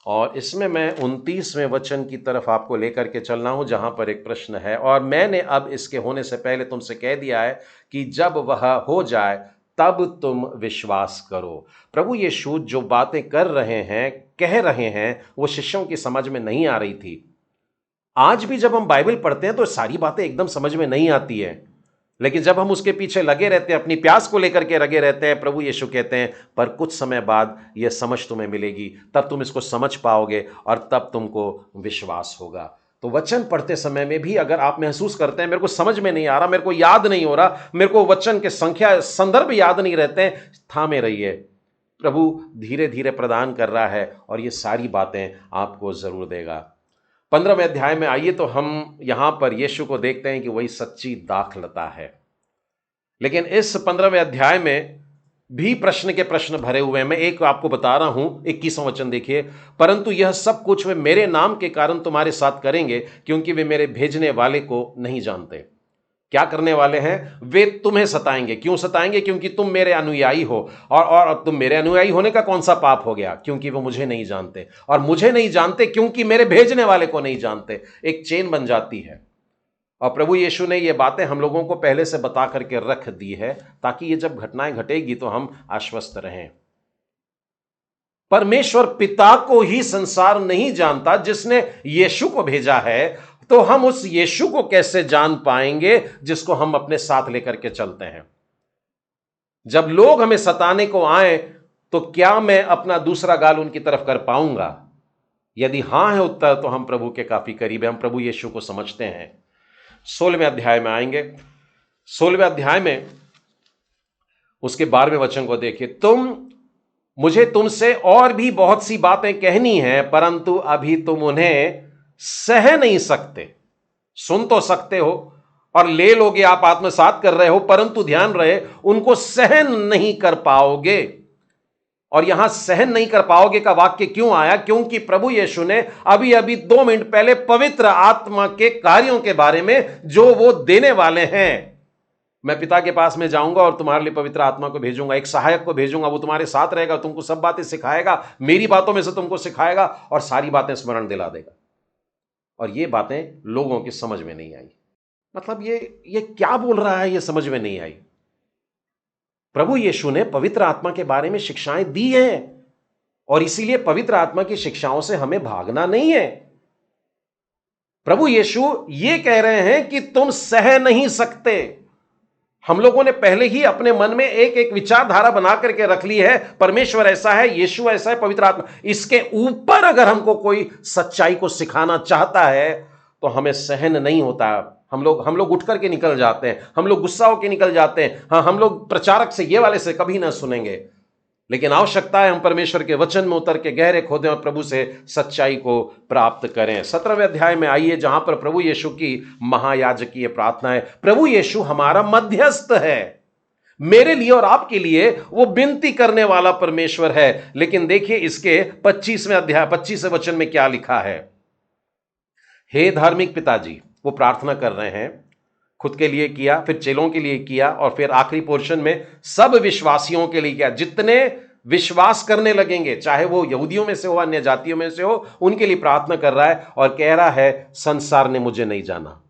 और इसमें मैं 29वें वचन की तरफ आपको लेकर के चलना हूँ, जहाँ पर एक प्रश्न है, और मैंने अब इसके होने से पहले तुमसे कह दिया है कि जब वह हो जाए तब तुम विश्वास करो। प्रभु यीशु जो बातें कर रहे हैं, कह रहे हैं, वो शिष्यों की समझ में नहीं आ रही थी। आज भी जब हम बाइबल पढ़ते हैं तो सारी बातें एकदम समझ में नहीं आती है, लेकिन जब हम उसके पीछे लगे रहते हैं, अपनी प्यास को लेकर के लगे रहते हैं, प्रभु यीशु कहते हैं पर कुछ समय बाद यह समझ तुम्हें मिलेगी, तब तुम इसको समझ पाओगे और तब तुमको विश्वास होगा। तो वचन पढ़ते समय में भी अगर आप महसूस करते हैं मेरे को समझ में नहीं आ रहा, मेरे को याद नहीं हो रहा, मेरे को वचन के संख्या संदर्भ याद नहीं रहते हैं, थामे रहिए, प्रभु धीरे धीरे प्रदान कर रहा है और ये सारी बातें आपको जरूर देगा। 15वें अध्याय में आइए तो हम यहां पर यीशु को देखते हैं कि वही सच्ची दाखलता है। लेकिन इस 15वें अध्याय में भी प्रश्न के प्रश्न भरे हुए हैं। मैं एक आपको बता रहा हूं, 21वां वचन देखिए, परंतु यह सब कुछ वे मेरे नाम के कारण तुम्हारे साथ करेंगे, क्योंकि वे मेरे भेजने वाले को नहीं जानते। क्या करने वाले हैं? वे तुम्हें सताएंगे। क्यों सताएंगे? क्योंकि तुम मेरे अनुयायी हो। और तुम मेरे अनुयायी होने का कौन सा पाप हो गया? क्योंकि वो मुझे नहीं जानते, और मुझे नहीं जानते क्योंकि मेरे भेजने वाले को नहीं जानते। एक चेन बन जाती है, और प्रभु यीशु ने ये बातें हम लोगों को पहले से बता करके रख दी है ताकि ये जब घटनाएं घटेगी तो हम आश्वस्त रहें। परमेश्वर पिता को ही संसार नहीं जानता जिसने यीशु को भेजा है, तो हम उस यीशु को कैसे जान पाएंगे जिसको हम अपने साथ लेकर के चलते हैं। जब लोग हमें सताने को आए तो क्या मैं अपना दूसरा गाल उनकी तरफ कर पाऊंगा? यदि हां है उत्तर तो हम प्रभु के काफी करीब हैं, हम प्रभु यीशु को समझते हैं। 16वें अध्याय में आएंगे। 16वें अध्याय में उसके 12वें वचन को देखिए, मुझे तुमसे और भी बहुत सी बातें कहनी है, परंतु अभी तुम उन्हें सह नहीं सकते। सुन तो सकते हो और ले लोगे, आप आत्मसात कर रहे हो, परंतु ध्यान रहे उनको सहन नहीं कर पाओगे। और यहां सहन नहीं कर पाओगे का वाक्य क्यों आया? क्योंकि प्रभु यीशु ने अभी अभी 2 मिनट पहले पवित्र आत्मा के कार्यों के बारे में जो वो देने वाले हैं, मैं पिता के पास में जाऊंगा और तुम्हारे लिए पवित्र आत्मा को भेजूंगा, एक सहायक को भेजूंगा, वो तुम्हारे साथ रहेगा, तुमको सब बातें सिखाएगा, मेरी बातों में से तुमको सिखाएगा और सारी बातें स्मरण दिला देगा। और ये बातें लोगों की समझ में नहीं आई। मतलब ये क्या बोल रहा है, ये समझ में नहीं आई। प्रभु यीशु ने पवित्र आत्मा के बारे में शिक्षाएं दी हैं और इसीलिए पवित्र आत्मा की शिक्षाओं से हमें भागना नहीं है। प्रभु यीशु ये कह रहे हैं कि तुम सह नहीं सकते। हम लोगों ने पहले ही अपने मन में एक एक विचारधारा बना करके रख ली है, परमेश्वर ऐसा है, यीशु ऐसा है, पवित्र आत्मा। इसके ऊपर अगर हमको कोई सच्चाई को सिखाना चाहता है तो हमें सहन नहीं होता। हम लोग उठ करके निकल जाते हैं, हम लोग गुस्सा होकर निकल जाते हैं। हाँ, हम लोग प्रचारक से, ये वाले से कभी ना सुनेंगे, लेकिन आवश्यकता है हम परमेश्वर के वचन में उतर के गहरे खोदें और प्रभु से सच्चाई को प्राप्त करें। 17वें अध्याय में आइए, जहां पर प्रभु यीशु की महायाजकीय प्रार्थना है। प्रभु यीशु हमारा मध्यस्थ है, मेरे लिए और आपके लिए वो विनती करने वाला परमेश्वर है। लेकिन देखिए इसके 25वें अध्याय 25वें वचन में क्या लिखा है। हे धार्मिक पिताजी, वो प्रार्थना कर रहे हैं, खुद के लिए किया, फिर चेलों के लिए किया और फिर आखिरी पोर्शन में सब विश्वासियों के लिए किया। जितने विश्वास करने लगेंगे, चाहे वो यहूदियों में से हो, अन्य जातियों में से हो, उनके लिए प्रार्थना कर रहा है और कह रहा है संसार ने मुझे नहीं जाना।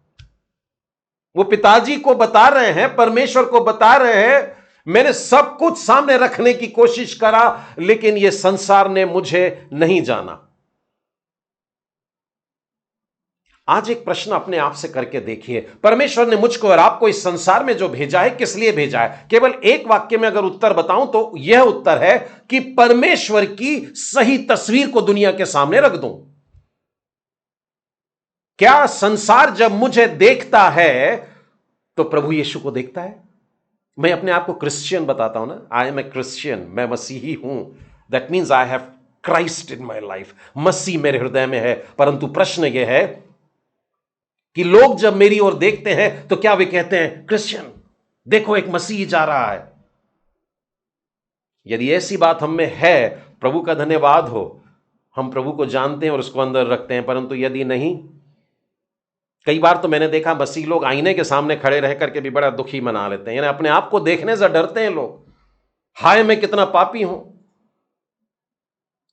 वो पिताजी को बता रहे हैं, परमेश्वर को बता रहे हैं, मैंने सब कुछ सामने रखने की कोशिश करा लेकिन ये संसार ने मुझे नहीं जाना। आज एक प्रश्न अपने आप से करके देखिए, परमेश्वर ने मुझको और आपको इस संसार में जो भेजा है, किस लिए भेजा है? केवल एक वाक्य में अगर उत्तर बताऊं तो यह उत्तर है कि परमेश्वर की सही तस्वीर को दुनिया के सामने रख दूं। क्या संसार जब मुझे देखता है तो प्रभु यीशु को देखता है? मैं अपने आप को क्रिश्चियन बताता हूं ना, आई एम ए क्रिश्चियन, मैं मसीही हूं। That means I have Christ in my life, मसीह मेरे हृदय में है। परंतु प्रश्न यह है कि लोग जब मेरी ओर देखते हैं तो क्या वे कहते हैं, क्रिश्चियन, देखो एक मसीह जा रहा है। यदि ऐसी बात हम में है, प्रभु का धन्यवाद हो, हम प्रभु को जानते हैं और उसको अंदर रखते हैं। परंतु यदि नहीं, कई बार तो मैंने देखा मसीह लोग आईने के सामने खड़े रह करके भी बड़ा दुखी मना लेते हैं, यानी अपने आप को देखने से डरते हैं लोग, हाय मैं कितना पापी हूं।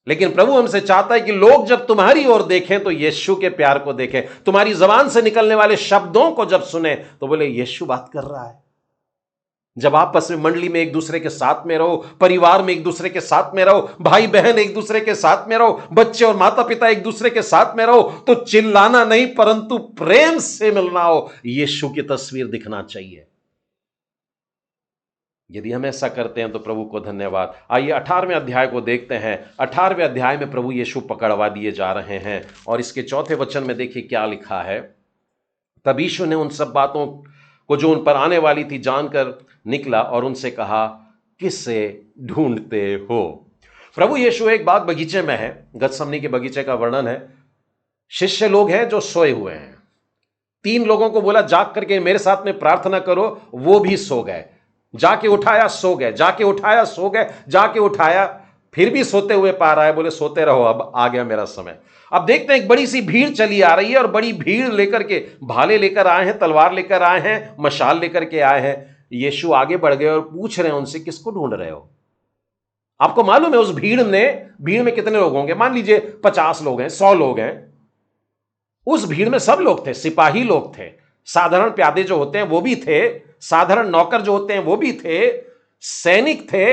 लेकिन प्रभु हमसे चाहता है कि लोग जब तुम्हारी ओर देखें तो यीशु के प्यार को देखें। तुम्हारी जबान से निकलने वाले शब्दों को जब सुने तो बोले यीशु बात कर रहा है। जब आपस में मंडली में एक दूसरे के साथ में रहो, परिवार में एक दूसरे के साथ में रहो, भाई बहन एक दूसरे के साथ में रहो, बच्चे और माता पिता एक दूसरे के साथ में रहो, तो चिल्लाना नहीं परंतु प्रेम से मिलना हो, यीशु की तस्वीर दिखना चाहिए। यदि हम ऐसा करते हैं तो प्रभु को धन्यवाद। आइए 18वें अध्याय को देखते हैं। 18वें अध्याय में प्रभु यीशु पकड़वा दिए जा रहे हैं और इसके 4थे वचन में देखिए क्या लिखा है। तब यीशु ने उन सब बातों को जो उन पर आने वाली थी जानकर निकला और उनसे कहा, किससे ढूंढते हो? प्रभु यीशु एक बाग बगीचे में है, गतसमनी के बगीचे का वर्णन है। शिष्य लोग हैं जो सोए हुए हैं। 3 लोगों को बोला जाग करके मेरे साथ में प्रार्थना करो, वो भी सो गए। जाके उठाया, सो गए, जाके उठाया, सो गए, जाके उठाया, फिर भी सोते हुए पा रहा है। बोले सोते रहो, अब आ गया मेरा समय। अब देखते हैं एक बड़ी सी भीड़ चली आ रही है और बड़ी भीड़ लेकर के भाले लेकर आए हैं, तलवार लेकर आए हैं, मशाल लेकर के आए हैं। यीशु आगे बढ़ गए और पूछ रहे हैं उनसे, किसको ढूंढ रहे हो? आपको मालूम है उस भीड़ में कितने लोग होंगे? मान लीजिए 50 लोग हैं, 100 लोग हैं। उस भीड़ में सब लोग थे, सिपाही लोग थे, साधारण प्यादे जो होते हैं वो भी थे, साधारण नौकर जो होते हैं वो भी थे, सैनिक थे,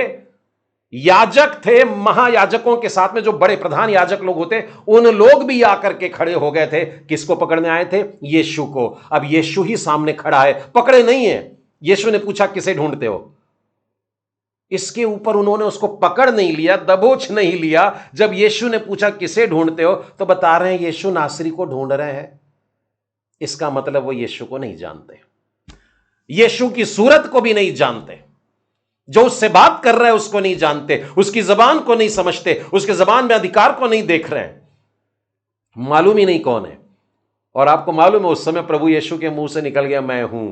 याजक थे, महायाजकों के साथ में जो बड़े प्रधान याजक लोग होते हैं उन लोग भी आकर के खड़े हो गए थे। किसको पकड़ने आए थे? यीशु को। अब यीशु ही सामने खड़ा है, पकड़े नहीं है। यीशु ने पूछा किसे ढूंढते हो? इसके ऊपर उन्होंने उसको पकड़ नहीं लिया, दबोच नहीं लिया। जब यीशु ने पूछा किसे ढूंढते हो तो बता रहे हैं यीशु नासरी को ढूंढ रहे हैं। इसका मतलब वो यीशु को नहीं जानते, यीशु की सूरत को भी नहीं जानते, जो उससे बात कर रहा है उसको नहीं जानते, उसकी जबान को नहीं समझते, उसके जबान में अधिकार को नहीं देख रहे हैं, मालूम ही नहीं कौन है। और आपको मालूम है उस समय प्रभु यीशु के मुंह से निकल गया, मैं हूं,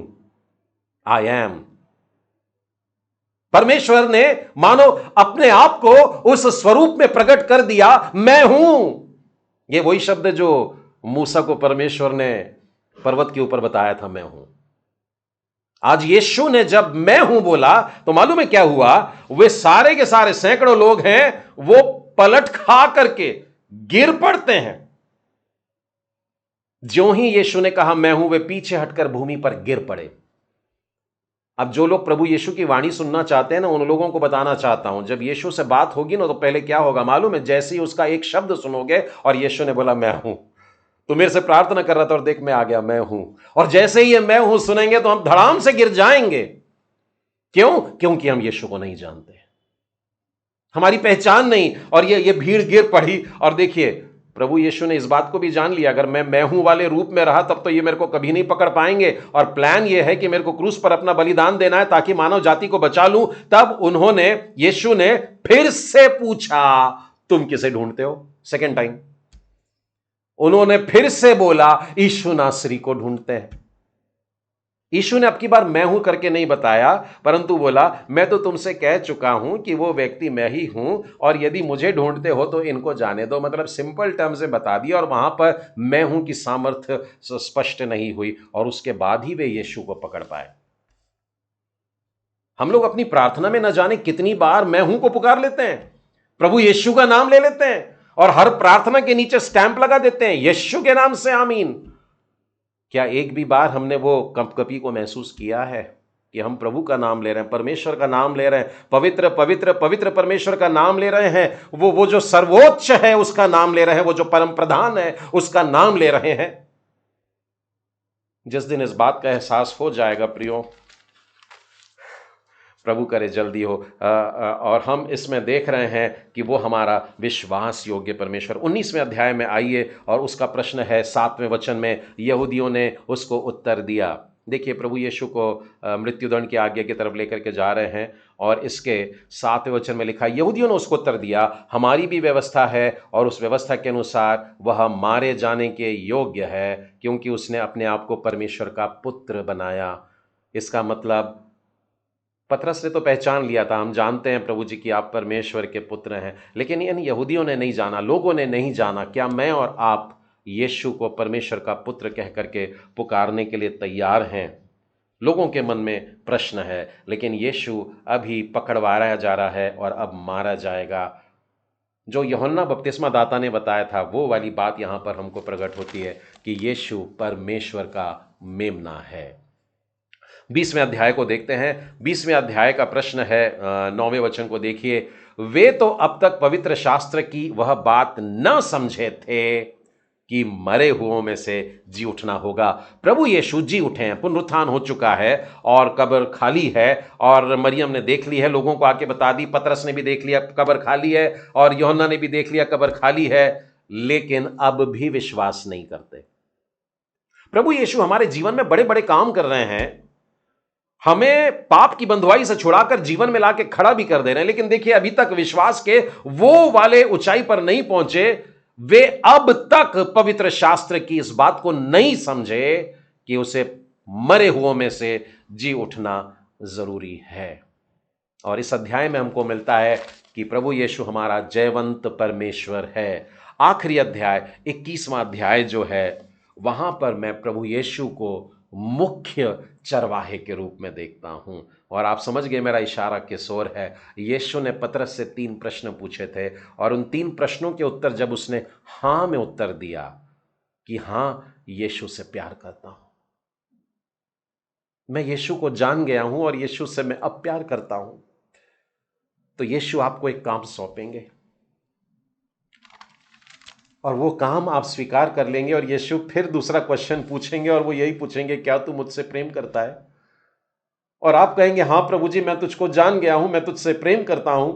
आई एम। परमेश्वर ने मानो अपने आप को उस स्वरूप में प्रकट कर दिया, मैं हूं। ये वही शब्द जो मूसा को परमेश्वर ने पर्वत के ऊपर बताया था, मैं हूं। आज यीशु ने जब मैं हूं बोला तो मालूम है क्या हुआ? वे सारे के सारे सैकड़ों लोग हैं, वो पलट खा करके गिर पड़ते हैं। ज्यों ही यीशु ने कहा मैं हूं, वे पीछे हटकर भूमि पर गिर पड़े। अब जो लोग प्रभु यीशु की वाणी सुनना चाहते हैं ना, उन लोगों को बताना चाहता हूं, जब यीशु से बात होगी ना, तो पहले क्या होगा मालूम है? जैसे ही उसका एक शब्द सुनोगे और यीशु ने बोला मैं हूं, तो मेरे से प्रार्थना कर रहा था और देख मैं आ गया, मैं हूं, और जैसे ही ये मैं हूं सुनेंगे तो हम धड़ाम से गिर जाएंगे। क्यों? क्योंकि हम यीशु को नहीं जानते, हमारी पहचान नहीं। और ये भीड़ गिर पड़ी, और देखिए प्रभु यीशु ने इस बात को भी जान लिया, अगर मैं हूं वाले रूप में रहा तब तो ये मेरे को कभी नहीं पकड़ पाएंगे, और प्लान ये है कि मेरे को क्रूस पर अपना बलिदान देना है ताकि मानव जाति को बचा लूं। तब यीशु ने फिर से पूछा तुम किसे ढूंढते हो? सेकेंड टाइम उन्होंने फिर से बोला यीशु नासरी को ढूंढते हैं। यीशु ने अब की बार मैं हूं करके नहीं बताया, परंतु बोला मैं तो तुमसे कह चुका हूं कि वो व्यक्ति मैं ही हूं, और यदि मुझे ढूंढते हो तो इनको जाने दो। मतलब सिंपल टर्म से बता दिया, और वहां पर मैं हूं की सामर्थ्य स्पष्ट नहीं हुई, और उसके बाद ही वे यीशु को पकड़ पाए। हम लोग अपनी प्रार्थना में न जाने कितनी बार मैं हूं को पुकार लेते हैं, प्रभु यीशु का नाम ले लेते हैं, और हर प्रार्थना के नीचे स्टैंप लगा देते हैं यीशु के नाम से आमीन। क्या एक भी बार हमने वो कंपकपी को महसूस किया है कि हम प्रभु का नाम ले रहे हैं, परमेश्वर का नाम ले रहे हैं, पवित्र पवित्र पवित्र परमेश्वर का नाम ले रहे हैं, वो जो सर्वोच्च है उसका नाम ले रहे हैं, वो जो परम प्रधान है उसका नाम ले रहे हैं? जिस दिन इस बात का एहसास हो जाएगा प्रियो, प्रभु करे जल्दी हो, और हम इसमें देख रहे हैं कि वो हमारा विश्वास योग्य परमेश्वर। 19वें अध्याय में आइए, और उसका प्रश्न है 7वें वचन में, यहूदियों ने उसको उत्तर दिया। देखिए प्रभु यीशु को मृत्युदंड की आज्ञा की तरफ लेकर के जा रहे हैं, और इसके 7वें वचन में लिखा, यहूदियों ने उसको उत्तर दिया हमारी भी व्यवस्था है, और उस व्यवस्था के अनुसार वह मारे जाने के योग्य है, क्योंकि उसने अपने आप को परमेश्वर का पुत्र बनाया। इसका मतलब पतरस ने तो पहचान लिया था, हम जानते हैं प्रभु जी कि आप परमेश्वर के पुत्र हैं, लेकिन इन यहूदियों ने नहीं जाना, लोगों ने नहीं जाना। क्या मैं और आप यीशु को परमेश्वर का पुत्र कह करके पुकारने के लिए तैयार हैं? लोगों के मन में प्रश्न है, लेकिन यीशु अभी पकड़वाया जा रहा है और अब मारा जाएगा। जो यूहन्ना बपतिस्मा दाता ने बताया था वो वाली बात यहाँ पर हमको प्रकट होती है कि यीशु परमेश्वर का मेमना है। 20वें अध्याय को देखते हैं। 20वें अध्याय का प्रश्न है, 9वें वचन को देखिए, वे तो अब तक पवित्र शास्त्र की वह बात न समझे थे कि मरे हुओं में से जी उठना होगा। प्रभु यीशु जी उठे हैं, पुनरुत्थान हो चुका है, और कब्र खाली है, और मरियम ने देख ली है, लोगों को आके बता दी, पतरस ने भी देख लिया कब्र खाली है, और यूहन्ना ने भी देख लिया कब्र खाली है, लेकिन अब भी विश्वास नहीं करते। प्रभु यीशु हमारे जीवन में बड़े बड़े काम कर रहे हैं, हमें पाप की बंधुआई से छुड़ाकर जीवन में लाके खड़ा भी कर दे रहे हैं, लेकिन देखिए अभी तक विश्वास के वो वाले ऊंचाई पर नहीं पहुंचे। वे अब तक पवित्र शास्त्र की इस बात को नहीं समझे कि उसे मरे हुओं में से जी उठना जरूरी है। और इस अध्याय में हमको मिलता है कि प्रभु यीशु हमारा जयवंत परमेश्वर है। आखिरी अध्याय 21वां अध्याय जो है, वहां पर मैं प्रभु यीशु को मुख्य चरवाहे के रूप में देखता हूं। और आप समझ गए मेरा इशारा किस ओर है। यीशु ने पतरस से 3 प्रश्न पूछे थे, और उन 3 प्रश्नों के उत्तर जब उसने हां में उत्तर दिया कि हां यीशु से प्यार करता हूं, मैं यीशु को जान गया हूं और यीशु से मैं अब प्यार करता हूं, तो यीशु आपको एक काम सौंपेंगे, और वो काम आप स्वीकार कर लेंगे, और यीशु फिर दूसरा क्वेश्चन पूछेंगे, और वो यही पूछेंगे क्या तू मुझसे प्रेम करता है? और आप कहेंगे हां प्रभु जी मैं तुझको जान गया हूं, मैं तुझसे प्रेम करता हूं।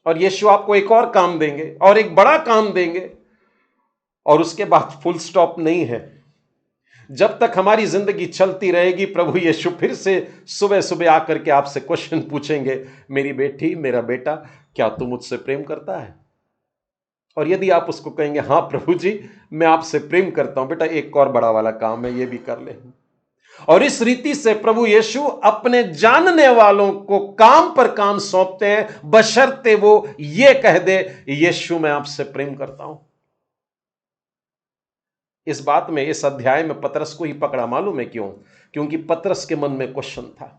और यीशु आपको एक और काम देंगे, और एक बड़ा काम देंगे, और उसके बाद फुल स्टॉप नहीं है। जब तक हमारी जिंदगी चलती रहेगी, प्रभु यीशु फिर से सुबह सुबह आकर के आपसे क्वेश्चन पूछेंगे, मेरी बेटी मेरा बेटा क्या तू मुझसे प्रेम करता है? और यदि आप उसको कहेंगे हां प्रभु जी मैं आपसे प्रेम करता हूं, बेटा एक और बड़ा वाला काम है, ये भी कर ले। और इस रीति से प्रभु यीशु अपने जानने वालों को काम पर काम सौंपते हैं, बशर्ते वो ये कह दे यीशु मैं आपसे प्रेम करता हूं। इस बात में, इस अध्याय में पतरस को ही पकड़ा, मालूम है क्यों? क्योंकि पतरस के मन में क्वेश्चन था।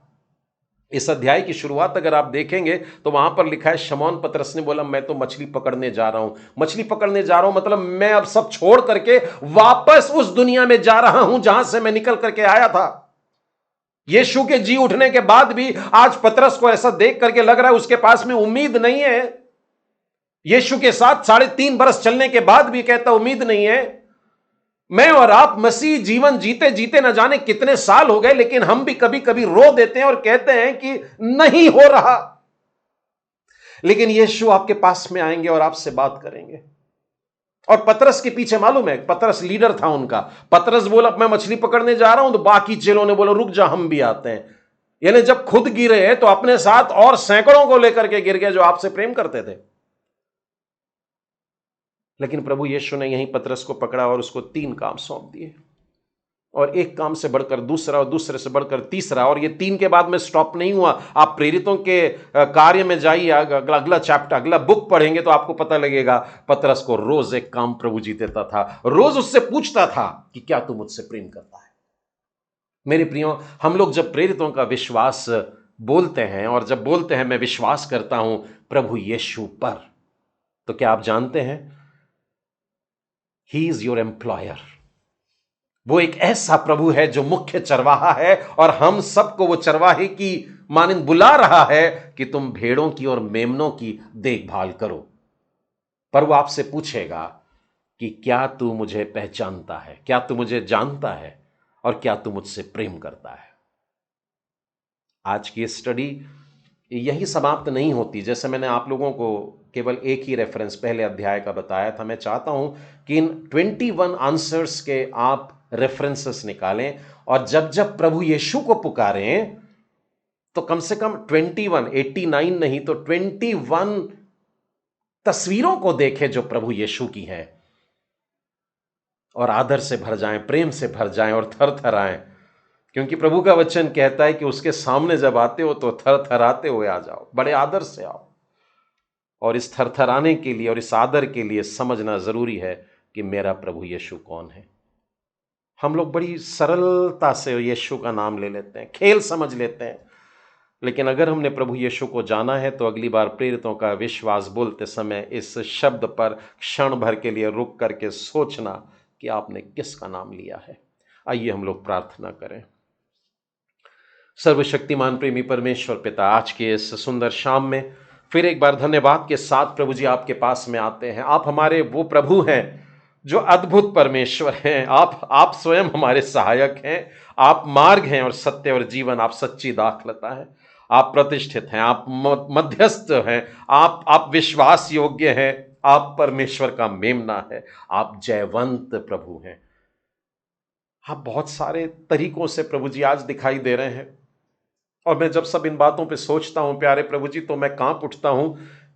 इस अध्याय की शुरुआत अगर आप देखेंगे तो वहां पर लिखा है, शमौन पतरस ने बोला, मैं तो मछली पकड़ने जा रहा हूं। मछली पकड़ने जा रहा हूं मतलब मैं अब सब छोड़ करके वापस उस दुनिया में जा रहा हूं जहां से मैं निकल करके आया था। यीशु के जी उठने के बाद भी आज पतरस को ऐसा देख करके लग रहा है उसके पास में उम्मीद नहीं है। यीशु के साथ 3.5 बरस चलने के बाद भी कहता उम्मीद नहीं है। मैं और आप मसीह जीवन जीते जीते न जाने कितने साल हो गए, लेकिन हम भी कभी कभी रो देते हैं और कहते हैं कि नहीं हो रहा। लेकिन यीशु आपके पास में आएंगे और आपसे बात करेंगे। और पतरस के पीछे मालूम है, पतरस लीडर था उनका। पतरस बोला मैं मछली पकड़ने जा रहा हूं, तो बाकी चेलों ने बोला रुक जा, हम भी आते हैं। यानी जब खुद गिरे तो अपने साथ और सैकड़ों को लेकर के गिर गए जो आपसे प्रेम करते थे। लेकिन प्रभु यीशु ने यहीं पतरस को पकड़ा और उसको 3 काम सौंप दिए, और एक काम से बढ़कर दूसरा और दूसरे से बढ़कर तीसरा। और ये 3 के बाद में स्टॉप नहीं हुआ। आप प्रेरितों के कार्य में जाइए, अगला चैप्टर, अगला बुक पढ़ेंगे तो आपको पता लगेगा पतरस को रोज एक काम प्रभु जी देता था। रोज उससे पूछता था कि क्या तू मुझसे प्रेम करता है। मेरे प्रियो, हम लोग जब प्रेरितों का विश्वास बोलते हैं और जब बोलते हैं मैं विश्वास करता हूं प्रभु यीशु पर, तो क्या आप जानते हैं ही इज योर एम्प्लॉयर। वो एक ऐसा प्रभु है जो मुख्य चरवाहा है और हम सबको वो चरवाहे की मानिंद बुला रहा है कि तुम भेड़ों की और मेमनों की देखभाल करो। पर वो आपसे पूछेगा कि क्या तू मुझे पहचानता है, क्या तू मुझे जानता है, और क्या तू मुझसे प्रेम करता है। आज की स्टडी यही समाप्त नहीं होती। जैसे मैंने आप लोगों को केवल एक ही रेफरेंस पहले अध्याय का बताया था, मैं चाहता हूं कि इन 21 आंसर्स के आप रेफरेंसेस निकालें, और जब जब प्रभु यीशु को पुकारें तो कम से कम 21, 89 नहीं तो 21 तस्वीरों को देखें जो प्रभु यीशु की हैं, और आदर से भर जाएं, प्रेम से भर जाएं और थर थर आएं। क्योंकि प्रभु का वचन कहता है कि उसके सामने जब आते हो तो थर थराते हुए आ जाओ, बड़े आदर से आओ। और इस थरथराने के लिए और इस आदर के लिए समझना जरूरी है कि मेरा प्रभु यीशु कौन है। हम लोग बड़ी सरलता से यीशु का नाम ले लेते हैं, खेल समझ लेते हैं। लेकिन अगर हमने प्रभु यीशु को जाना है तो अगली बार प्रेरितों का विश्वास बोलते समय इस शब्द पर क्षण भर के लिए रुक करके सोचना कि आपने किसका नाम लिया है। आइए हम लोग प्रार्थना करें। सर्वशक्तिमान प्रेमी परमेश्वर पिता, आज के इस सुंदर शाम में फिर एक बार धन्यवाद के साथ प्रभु जी आपके पास में आते हैं। आप हमारे वो प्रभु हैं जो अद्भुत परमेश्वर हैं। आप स्वयं हमारे सहायक हैं। आप मार्ग हैं और सत्य और जीवन, आप सच्ची दाखलता है। आप प्रतिष्ठित हैं, आप मध्यस्थ हैं, आप विश्वास योग्य हैं, आप परमेश्वर का मेमना है, आप जयवंत प्रभु हैं। आप बहुत सारे तरीकों से प्रभु जी आज दिखाई दे रहे हैं, और मैं जब सब इन बातों पे सोचता हूं प्यारे प्रभु जी, तो मैं कांप उठता हूं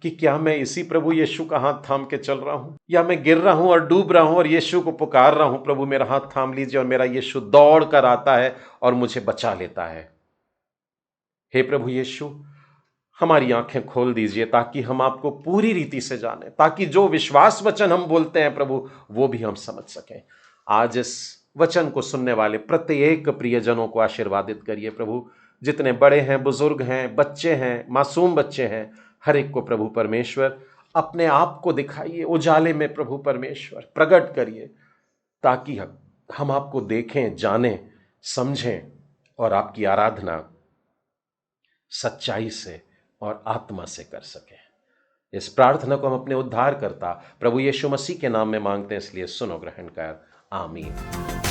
कि क्या मैं इसी प्रभु यीशु का हाथ थाम के चल रहा हूं, या मैं गिर रहा हूं और डूब रहा हूं और यीशु को पुकार रहा हूं प्रभु मेरा हाथ थाम लीजिए, और मेरा यीशु दौड़ कर आता है और मुझे बचा लेता है। हे प्रभु यीशु, हमारी आंखें खोल दीजिए ताकि हम आपको पूरी रीति से जानें, ताकि जो विश्वास वचन हम बोलते हैं प्रभु वो भी हम समझ सकें। आज इस वचन को सुनने वाले प्रत्येक प्रियजनों को आशीर्वादित करिए प्रभु। जितने बड़े हैं, बुजुर्ग हैं, बच्चे हैं, मासूम बच्चे हैं, हर एक को प्रभु परमेश्वर अपने आप को दिखाइए, उजाले में प्रभु परमेश्वर प्रकट करिए, ताकि हम आपको देखें, जानें, समझें और आपकी आराधना सच्चाई से और आत्मा से कर सकें। इस प्रार्थना को हम अपने उद्धारकर्ता प्रभु यीशु मसीह के नाम में मांगते हैं, इसलिए सुनो, ग्रहण कर। आमीन।